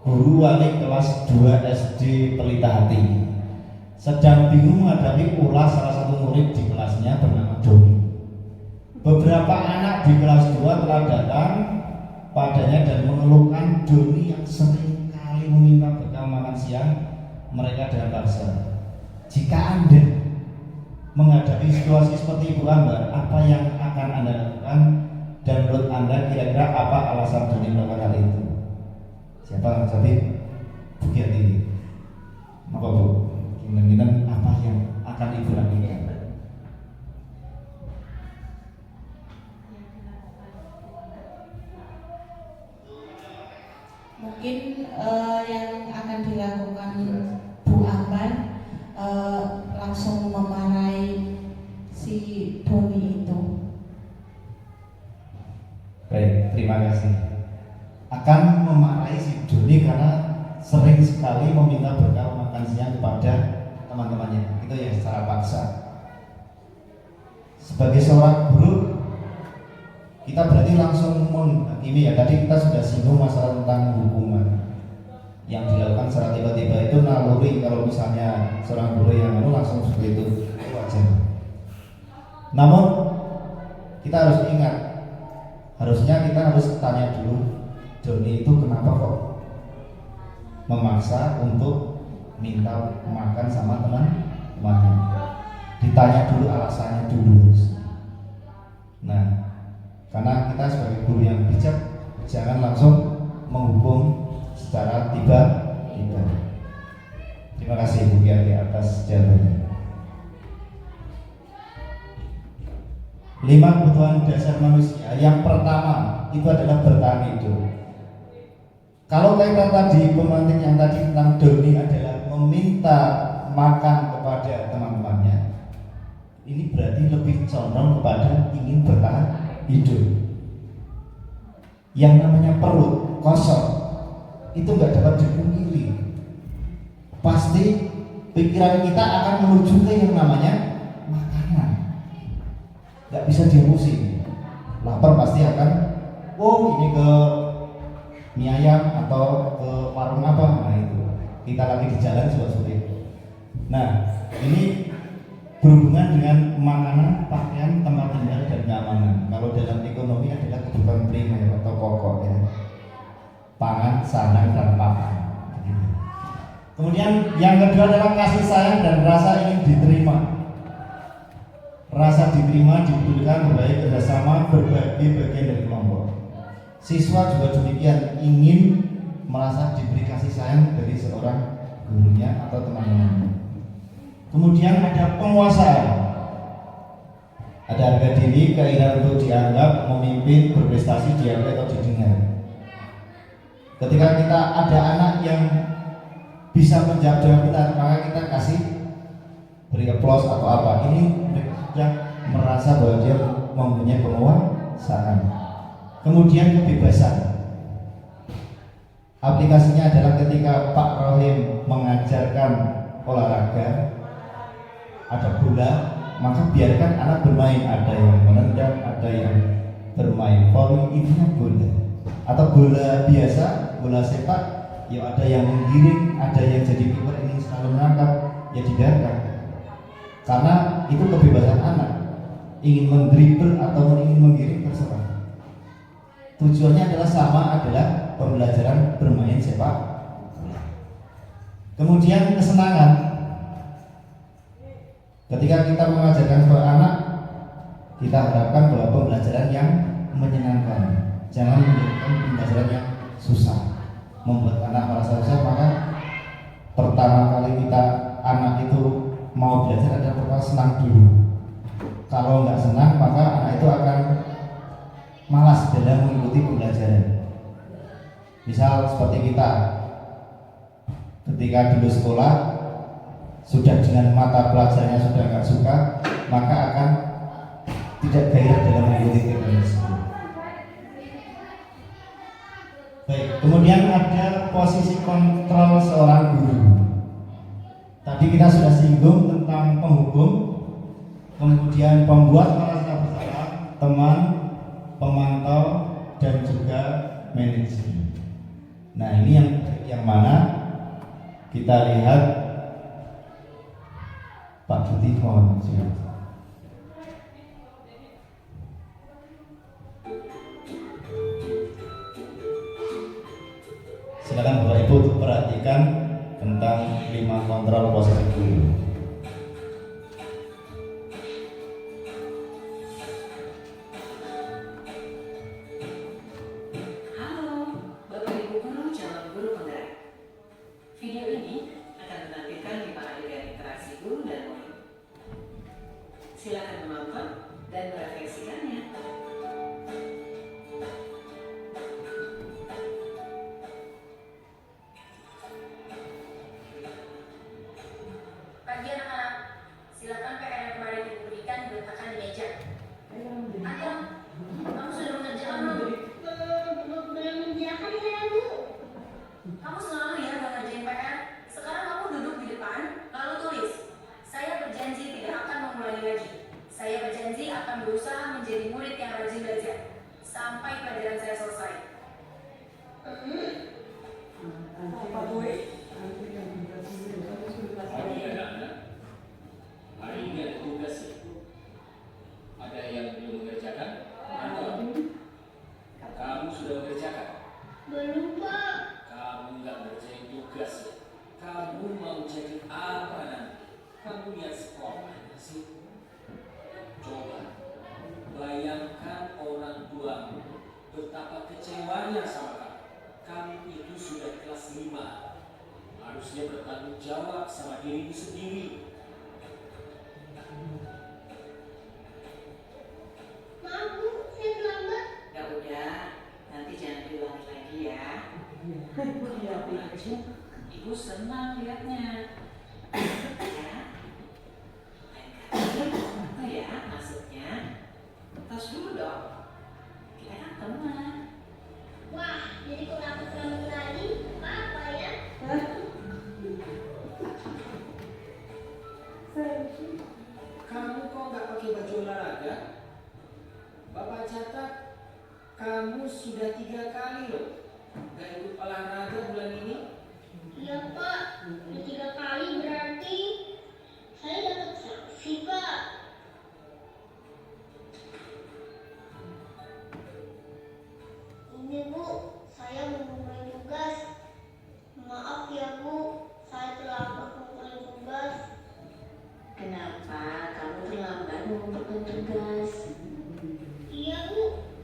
guru wali kelas 2 SD Pelita Hati, sedang bingung menghadapi ulah salah satu murid di kelasnya bernama Doni. Beberapa anak di kelas 2 telah datang padanya dan mengeluhkan Doni yang sering kali meminta bekal makan siang mereka dalam bahasa. Jika Anda menghadapi situasi seperti Ibu Ambar, apa yang akan Anda lakukan? Dan menurut Anda kira-kira apa alasan Doni melakukan hal itu? Siapa? Tapi Bu Giati. Apa Bu? Kemungkinan apa yang akan Ibu lakukan? Mungkin yang akan dilakukan Bu Ambar langsung memarahi si Doni itu. Baik, terima kasih. Akan memarahi si Doni karena sering sekali meminta bekal makan siang kepada teman-temannya. Itu ya secara paksa. Sebagai seorang guru, kita berarti langsung menghakimi ya. Tadi kita sudah singgung masalah tentang hukuman yang dilakukan secara tiba-tiba, itu naluri. Kalau misalnya seorang guru yang langsung seperti itu wajar. Namun kita harus ingat, harusnya kita harus tanya dulu, Doni itu kenapa kok memaksa untuk minta makan sama teman-temannya. Ditanya dulu alasannya dulu. Nah, karena kita sebagai guru yang bijak, jangan langsung menghukum secara tiba-tiba. Terima kasih Bu Giati atas jawabannya. 5 kebutuhan dasar manusia. Yang pertama itu adalah bertahan hidup. Kalau kaitan tadi pemantik yang tadi tentang Doni adalah meminta makan kepada teman-temannya, ini berarti lebih condong kepada ingin bertahan hidup. Yang namanya perut kosong itu nggak dapat dipungkiri. Pasti pikiran kita akan menuju ke yang namanya makanan. Nggak bisa diembusi. Lapar pasti akan, ini ke mie ayam atau ke warung apa. Nah itu kita lagi di jalan juga seperti itu. Nah ini berhubungan dengan makanan, pakaian, tempat tinggal, dan keamanan. Kalau dalam ekonomi adalah kebutuhan primer atau pokok ya. Pangan, sandang, dan papan. Kemudian yang kedua adalah kasih sayang dan rasa ingin diterima. Rasa diterima dibutuhkan berbagi kerjasama, berbagi bagian dari kelompok. Siswa juga demikian, ingin merasa diberi kasih sayang dari seorang gurunya atau teman-temannya. Kemudian ada penguasaan, ada harga diri, keinginan untuk dianggap, memimpin, berprestasi, dianggap atau didengar. Ketika kita ada anak yang bisa menjawab dengan benar, maka kita kasih beri aplaus atau apa. Ini mereka sudah merasa bahwa dia mempunyai penguasaan. Kemudian kebebasan. Aplikasinya adalah ketika Pak Rohim mengajarkan olahraga, ada bola, maka biarkan anak bermain. Ada yang menendang, ada yang bermain voli, intinya bola. Atau bola biasa, bola sepak, ya ada yang menggiring, ada yang jadi kiper ingin selalu menangkap, ya dibiarkan. Karena itu kebebasan anak, ingin mendribble atau ingin menggiring terserah. Tujuannya adalah sama, adalah pembelajaran bermain sepak bola. Kemudian kesenangan. Ketika kita mengajarkan kepada anak kita harapkan bahwa pembelajaran yang menyenangkan, jangan menjadikan pembelajaran yang susah, membuat anak merasa susah. Maka pertama kali kita anak itu mau belajar adalah pertama senang dulu. Kalau nggak senang maka anak itu akan malas dalam mengikuti pembelajaran. Misal seperti kita ketika dulu sekolah sudah dengan mata pelajarannya sudah nggak suka, maka akan tidak gairah dalam mengikuti tersebut. Baik, kemudian ada posisi kontrol seorang guru. Tadi kita sudah singgung tentang penghukum, kemudian pembuat merasa bersalah, teman, pemantau, dan juga manajer. Nah, ini yang mana kita lihat Pak Putih mohon silakan. Silakan Bapak Ibu untuk perhatikan tentang 5 kontrol posisi guru. Silakan menonton dan merefleksikannya. Pagi anak-anak, silakan PR yang kemarin diberikan diletakkan di meja. Atau kamu sudah mengerjakan belum? Belum mengerjakan ya Bu. Kamu selalu ya mengerjain PR. Sekarang kamu duduk di depan, lalu tulis. Saya berjanji tidak akan mengulangi lagi. Saya berjanji akan berusaha menjadi murid yang rajin belajar sampai pelajaran saya selesai. Apa gue? Pagi anak-anak, hari ini ada tugas ya. Ada yang belum mengerjakan? Atau kamu sudah mengerjakan? Belum Pak. Kamu nggak ngerjain tugas ya? Kamu mau jadi apa nanti? Kamu lihat sekolahnya sih. Coba bayangkan orang tuamu betapa kecewanya sama kamu. Kamu itu sudah kelas 5, harusnya bertanggung jawab sama dirimu sendiri. Maaf Bu, saya terlambat. Ya udah, nanti jangan diulangi lagi ya. Ibu senang lihatnya. Ya. Apa ya maksudnya? Tos dulu dong. Kita kan teman. Wah, jadi kalau aku selamat lagi, apa ya? Kamu kok nggak pakai baju olahraga? Bapak catat kamu sudah 3 kali loh nggak ikut olahraga bulan ini. Iya Pak, udah 3 kali berarti saya dapat sanksi Pak. Ini Bu, saya mau mulai tugas. Maaf ya Bu, saya terlambat memulai tugas. Kenapa kamu terlambat mengumpulkan tugas? Iya Bu,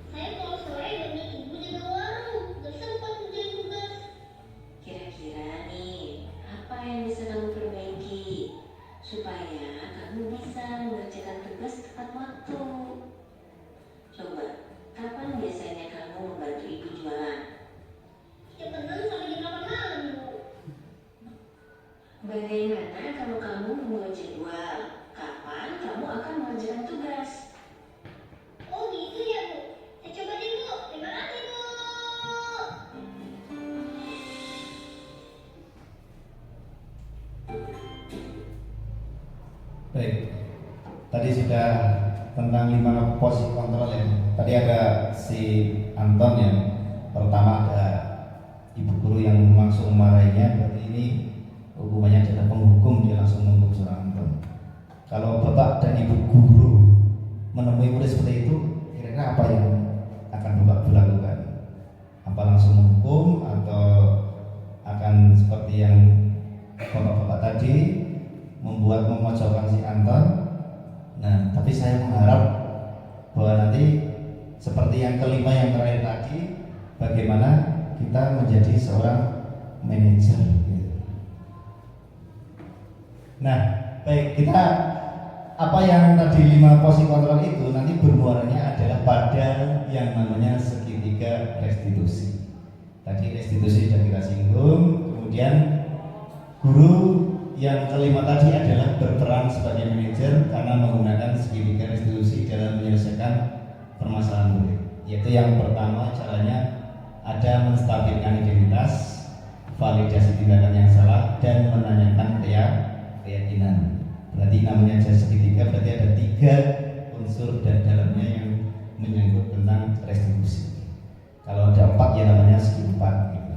saya kalau sore demi ibu jaga warung, gak sempat ngerjain tugas. Kira-kira nih, apa yang bisa kamu perbaiki supaya kamu bisa mengerjakan tugas tepat waktu? Coba, kapan biasanya kamu membantu ibu jualan? Ya kadang sampai jam 8 malam Bu. Bagaimana kalau kamu membuat jadwal? Kapan kamu akan mengerjakan tugas? Oh gitu ya Bu, saya coba deh Bu, terima kasih Bu. Baik, tadi sudah tentang 5 posisi kontrol ya. Tadi ada si Anton yang pertama ada ibu guru yang langsung memarahinya, berarti ini hukumannya adalah penghukum, dia langsung menghukum seorang Anton. Kalau bapak dan ibu guru menemui murid seperti itu, kira-kira apa yang akan bapak lakukan? Apa langsung menghukum atau akan seperti yang bapak-bapak tadi membuat memojokkan si Anton? Nah, tapi saya mengharap bahwa nanti seperti yang kelima yang terakhir tadi, bagaimana kita menjadi seorang manajer. Nah, baik, kita apa yang tadi 5 posisi kontrol itu nanti bermuaranya adalah pada yang namanya segitiga restitusi. Tadi restitusi sudah kita singgung, kemudian guru yang kelima tadi adalah berperan sebagai manajer karena menggunakan segitiga restitusi dalam menyelesaikan permasalahan murid. Yaitu yang pertama caranya ada menstabilkan identitas, validasi tindakan yang salah, dan menanyakan keyakinan. Berarti namanya jasa segitiga berarti ada 3 unsur dan dalamnya yang menyangkut tentang restitusi. Kalau ada 4 ya namanya segi 4 gitu.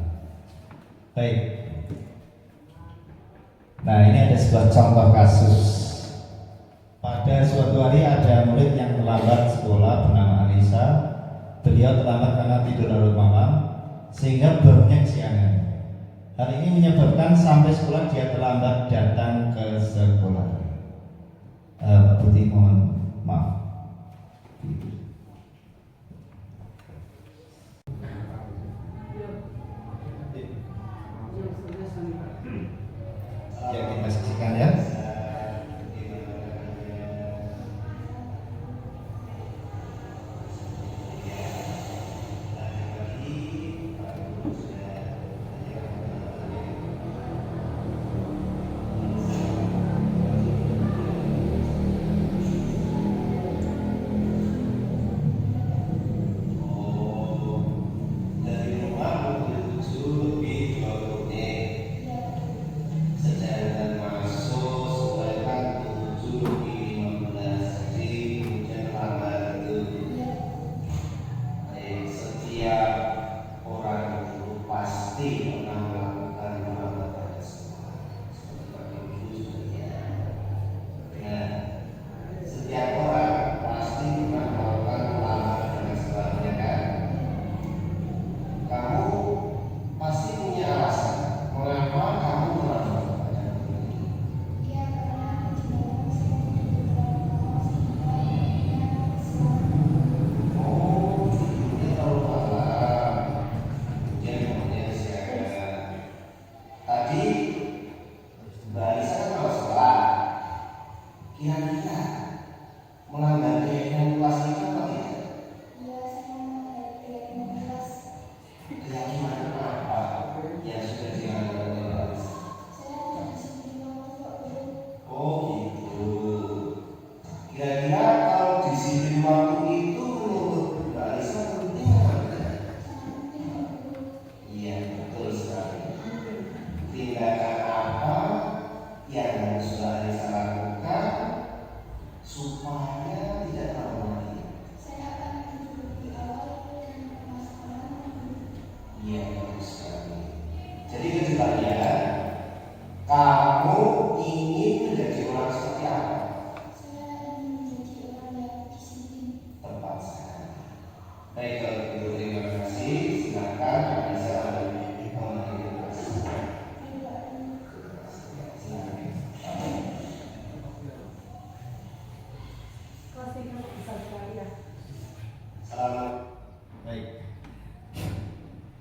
Baik. Nah, ini ada sebuah contoh kasus. Pada suatu hari ada murid yang terlambat sekolah bernama Anissa. Beliau terlambat karena tidur larut malam sehingga bangunnya kesiangan. Hal ini menyebabkan sampai sekolah dia terlambat datang ke sekolah. Pak Putih mohon maaf. Ya, kita saksikan ya.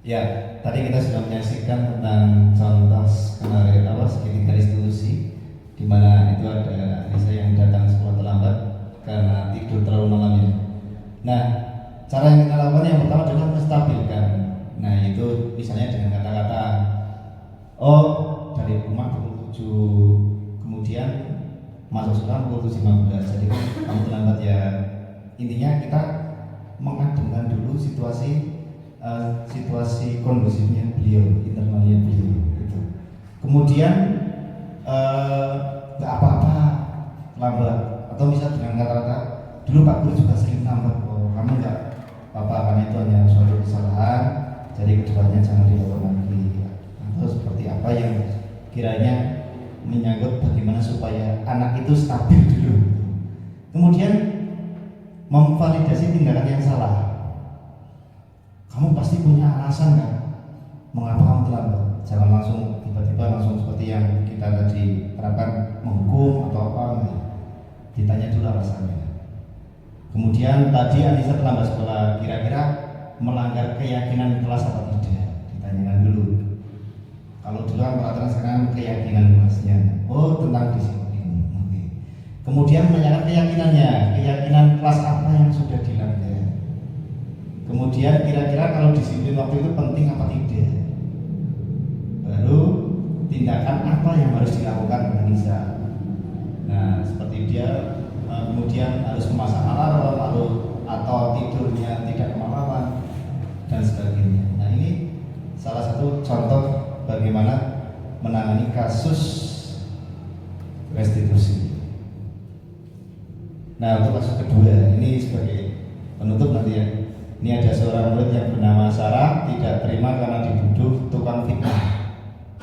Ya, tadi kita sudah menyaksikan tentang contoh skenario segitiga restitusi, di mana itu ada Anissa yang datang sekolah terlambat karena tidur terlalu malamnya. Nah, cara yang kita lakukan yang pertama adalah menstabilkan. Nah, itu misalnya dengan kata-kata, oh dari rumah pukul 7, kemudian masuk sekolah pukul 7.15. Jadi kamu terlambat ya. Intinya kita mengademkan dulu situasi kondusifnya beliau, internalnya beliau gitu. Kemudian nggak apa-apa lambat, atau misal dengan kata-kata dulu Pak Guru juga sering lambat, oh kamu nggak apa-apa karena itu hanya suatu kesalahan, jadi kedepannya jangan dilakukan lagi. Atau seperti apa yang kiranya menyangkut bagaimana supaya anak itu stabil dulu. Kemudian memvalidasi tindakan yang salah. Kamu pasti punya alasan kan mengapa kamu terlambat. Jangan langsung tiba-tiba langsung seperti yang kita tadi terapkan menghukum atau apa. Ditanya dulu alasannya. Kemudian tadi Anissa penambah sekolah, kira-kira melanggar keyakinan kelas apa tidak? Ditanyakan dulu. Kalau dulu kan peraturan, sekarang keyakinan kelasnya. Oh, tentang disiplin. Oke. Kemudian menanyakan keyakinannya, keyakinan kelas apa yang sudah dilanggar. Kemudian kira-kira kalau disiplin waktu itu penting apa tidak? Baru tindakan apa yang harus dilakukan Anissa. Nah, seperti dia kemudian harus memasang alarm atau tidurnya tidak kemalaman dan sebagainya. Nah, ini salah satu contoh bagaimana menangani kasus restitusi. Nah, untuk kasus kedua ini sebagai penutup nanti ya. Ini ada seorang murid yang bernama Sarah tidak terima karena dituduh tukang fitnah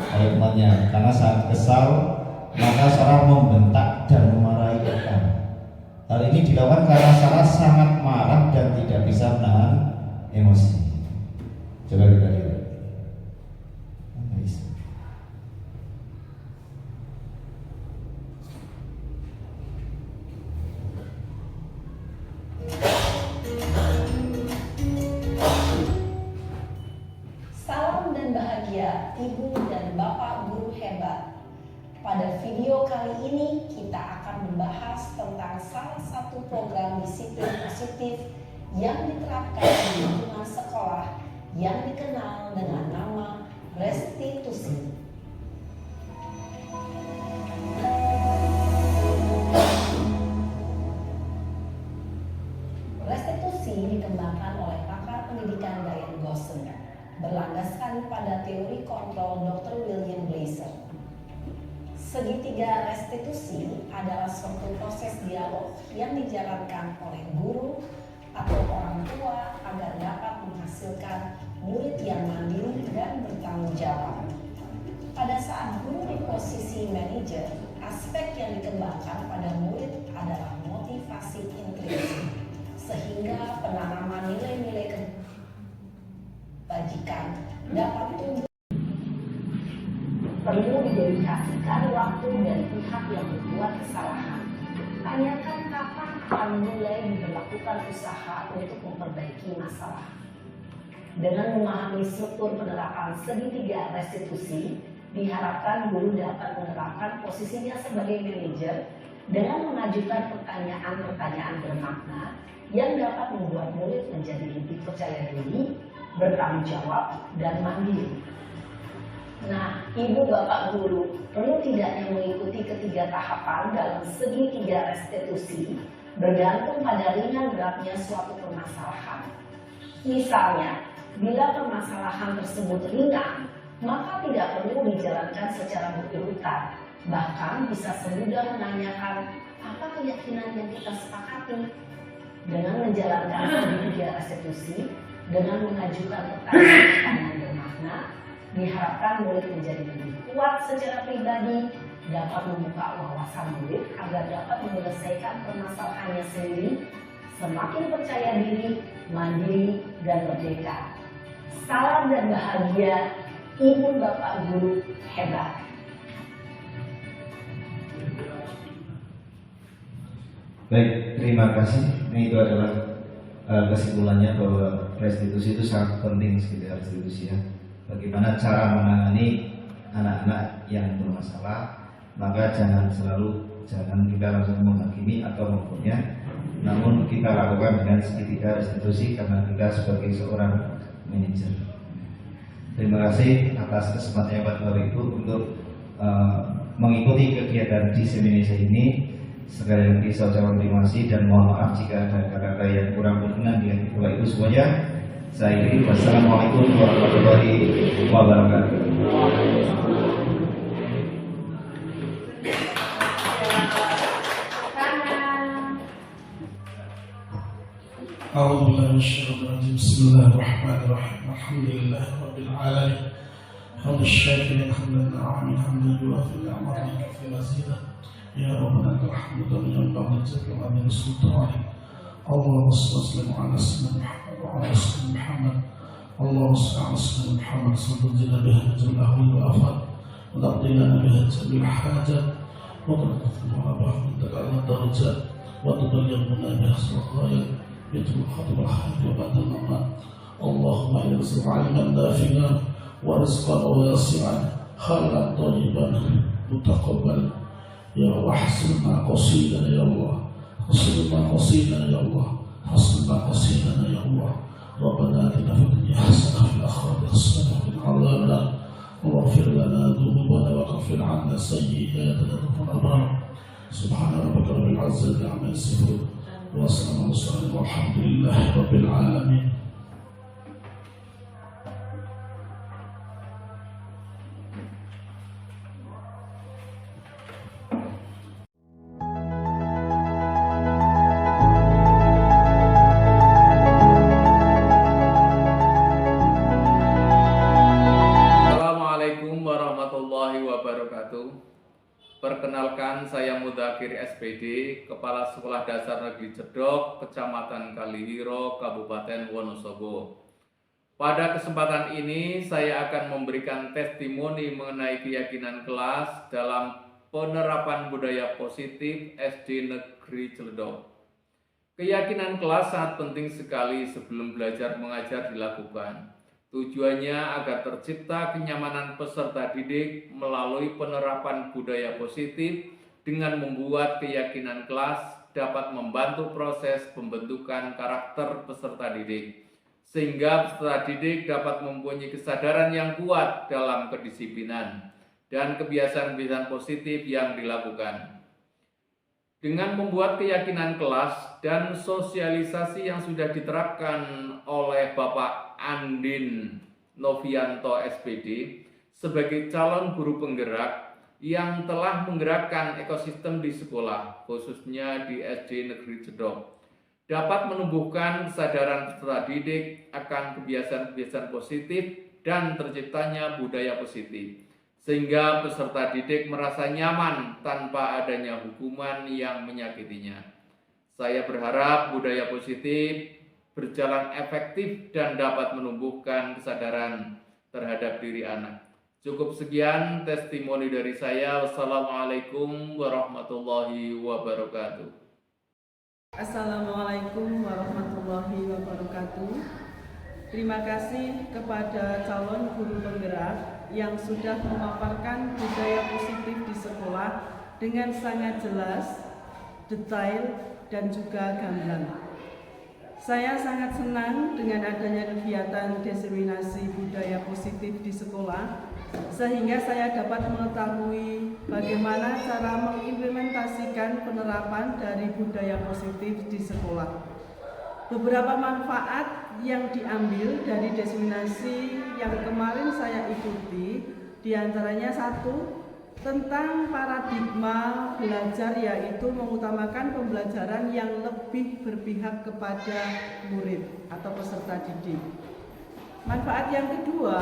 oleh temannya. Karena saat kesal maka Sarah membentak dan memarahi rekan. Hal ini dilakukan karena Sarah sangat marah dan tidak bisa menahan emosi. Coba kita lihat. Salam dan bahagia Ibu dan Bapak guru hebat. Pada video kali ini kita akan membahas tentang salah satu program disiplin positif yang diterapkan di lingkungan sekolah yang dikenal dengan nama restitusi. Restitusi dikembangkan oleh pakar pendidikan Diane Gosson berlandaskan pada teori kontrol Dr. William Blaser. Segitiga restitusi adalah suatu proses dialog yang dijalankan oleh guru atau orang tua agar dapat menghasilkan murid yang mandiri dan bertanggung jawab. Pada saat guru di posisi manajer, aspek yang dikembangkan pada murid adalah motivasi intrinsik, sehingga penanaman nilai-nilai kebajikan dapat tumbuh. Perlu didedikasikan waktu dari pihak yang berbuat kesalahan. Tanyakan kapan akan mulai diberlakukan usaha untuk memperbaiki masalah. Dengan memahami struktur penerapan segitiga restitusi, diharapkan guru dapat menerapkan posisinya sebagai manajer dengan mengajukan pertanyaan-pertanyaan bermakna yang dapat membuat murid menjadi lebih percaya diri, bertanggung jawab, dan mandiri. Nah, Ibu Bapak Guru perlu tidaknya mengikuti ketiga tahapan dalam segitiga restitusi bergantung pada ringan beratnya suatu permasalahan. Misalnya, bila permasalahan tersebut ringan, maka tidak perlu dijalankan secara berurutan. Bahkan bisa semudah menanyakan apa keyakinan yang kita sepakati. Dengan menjalankan segitiga restitusi, dengan mengajukan pertanyaan bermakna, diharapkan murid menjadi lebih kuat secara pribadi, dapat membuka wawasan murid agar dapat menyelesaikan permasalahannya sendiri, semakin percaya diri, mandiri, dan merdeka. Salam dan bahagia, Ibu Bapak Guru hebat. Baik, terima kasih. Ini itu adalah kesimpulannya bahwa restitusi itu sangat penting sekitar restitusi ya. Bagaimana cara menangani anak-anak yang bermasalah, maka jangan kita langsung menghakimi atau menghukumnya, namun kita lakukan dengan segitiga restitusi karena kita sebagai seorang manajer. Terima kasih atas kesempatannya Bapak Ibu untuk mengikuti kegiatan diseminasi ini. Sekali lagi saya ucapkan terima kasih dan mohon maaf jika ada kata-kata yang kurang berkenan di hati Bapak Ibu semuanya. Saya akhiri. Wassalamualaikum warahmatullahi wabarakatuh. Bismillahirrahmanirrahim. Alhamdulillahirabbil alamin. Hamdan syakirin hamdan na'amin hamdan yuwafi ni'matahu fi mazidah. Ya Rabbana alhamdu lillahi wa jalla min sultani. Allahumma salli ala sayyidina Muhammad wa ala sayyidina Muhammad. Allahumma salli ala sayyidina Muhammad sallallahu alaihi wa sallam. Wa taqdina biha jami'al hajat wa taqdimu ala darajat وتبلغنا بها الصغائر يدخل خطب الحياة وبعد الممات. اللهم ارزق علما نافعا ورزقا واسعا حلالا طيبا متقبلا يا رب. احسن ما قصيدنا يا الله، حسن ما قصيدنا يا الله، حسن ما قصيدنا يا الله. ربنا اتنا في الدنيا حسنه وفي الاخره حسنه وقنا عذاب النار. واغفر لنا ذنوبنا وكفر عنا سيئاتنا وتوفنا. سبحان ربك رب العزه عما يصفون وسلام على المرسلين والحمد لله رب العالمين. Assalamualaikum warahmatullahi wabarakatuh. Perkenalkan, saya Mudzakhir SPD, Kepala Sekolah Dasar Negeri Cedok, Kecamatan Kalihiro, Kabupaten Wonosobo. Pada kesempatan ini, saya akan memberikan testimoni mengenai keyakinan kelas dalam penerapan budaya positif SD Negeri Cledok. Keyakinan kelas sangat penting sekali sebelum belajar mengajar dilakukan. Tujuannya agar tercipta kenyamanan peserta didik melalui penerapan budaya positif dengan membuat keyakinan kelas dapat membantu proses pembentukan karakter peserta didik, sehingga peserta didik dapat mempunyai kesadaran yang kuat dalam kedisiplinan dan kebiasaan-kebiasaan positif yang dilakukan. Dengan membuat keyakinan kelas dan sosialisasi yang sudah diterapkan oleh Bapak Andin Novianto SPD sebagai calon guru penggerak yang telah menggerakkan ekosistem di sekolah, khususnya di SD Negeri Cedok, dapat menumbuhkan kesadaran peserta didik akan kebiasaan-kebiasaan positif dan terciptanya budaya positif, sehingga peserta didik merasa nyaman tanpa adanya hukuman yang menyakitinya. Saya berharap budaya positif berjalan efektif dan dapat menumbuhkan kesadaran terhadap diri anak. Cukup sekian testimoni dari saya. Wassalamualaikum warahmatullahi wabarakatuh. Assalamualaikum warahmatullahi wabarakatuh. Terima kasih kepada calon guru penggerak yang sudah memaparkan budaya positif di sekolah dengan sangat jelas, detail, dan juga gamblang. Saya sangat senang dengan adanya kegiatan diseminasi budaya positif di sekolah, sehingga saya dapat mengetahui bagaimana cara mengimplementasikan penerapan dari budaya positif di sekolah. Beberapa manfaat yang diambil dari diseminasi yang kemarin saya ikuti, diantaranya satu, tentang paradigma belajar, yaitu mengutamakan pembelajaran yang lebih berpihak kepada murid atau peserta didik. Manfaat yang kedua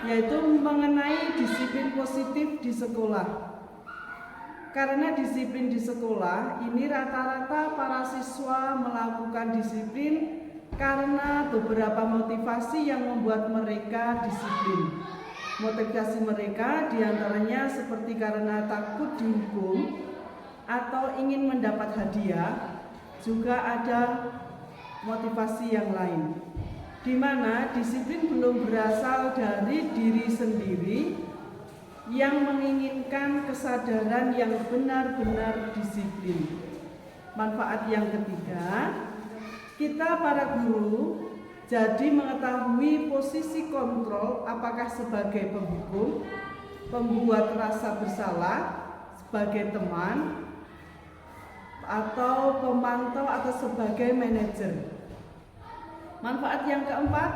yaitu mengenai disiplin positif di sekolah. Karena disiplin di sekolah ini rata-rata para siswa melakukan disiplin karena beberapa motivasi yang membuat mereka disiplin. Motivasi mereka diantaranya seperti karena takut dihukum atau ingin mendapat hadiah. Juga ada motivasi yang lain, di mana disiplin belum berasal dari diri sendiri yang menginginkan kesadaran yang benar-benar disiplin. Manfaat yang ketiga, kita para guru jadi mengetahui posisi kontrol, apakah sebagai penghukum, pembuat rasa bersalah, sebagai teman, atau pemantau, atau sebagai manajer. Manfaat yang keempat,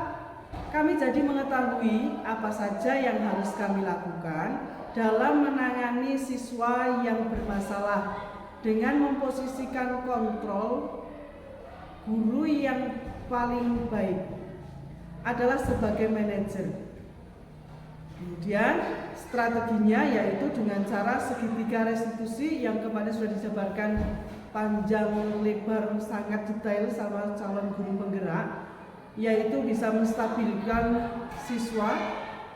kami jadi mengetahui apa saja yang harus kami lakukan dalam menangani siswa yang bermasalah dengan memposisikan kontrol. Guru yang paling baik adalah sebagai manajer. Kemudian strateginya yaitu dengan cara segitiga restitusi yang kemarin sudah dijabarkan panjang lebar sangat detail sama calon guru penggerak, yaitu bisa menstabilkan siswa,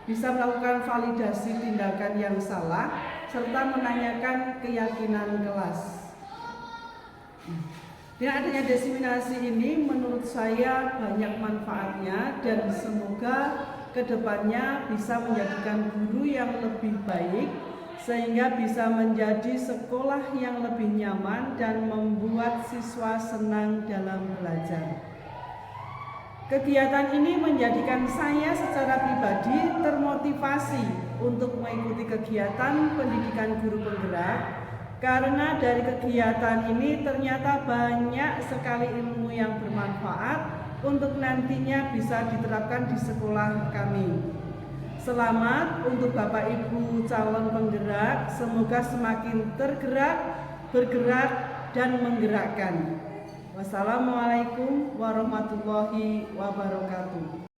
bisa melakukan validasi tindakan yang salah, serta menanyakan keyakinan kelas. Dengan adanya diseminasi ini menurut saya banyak manfaatnya dan semoga kedepannya bisa menjadikan guru yang lebih baik sehingga bisa menjadi sekolah yang lebih nyaman dan membuat siswa senang dalam belajar. Kegiatan ini menjadikan saya secara pribadi termotivasi untuk mengikuti kegiatan pendidikan guru penggerak karena dari kegiatan ini ternyata banyak sekali ilmu yang bermanfaat untuk nantinya bisa diterapkan di sekolah kami. Selamat untuk Bapak Ibu calon penggerak, semoga semakin tergerak, bergerak, dan menggerakkan. Wassalamualaikum warahmatullahi wabarakatuh.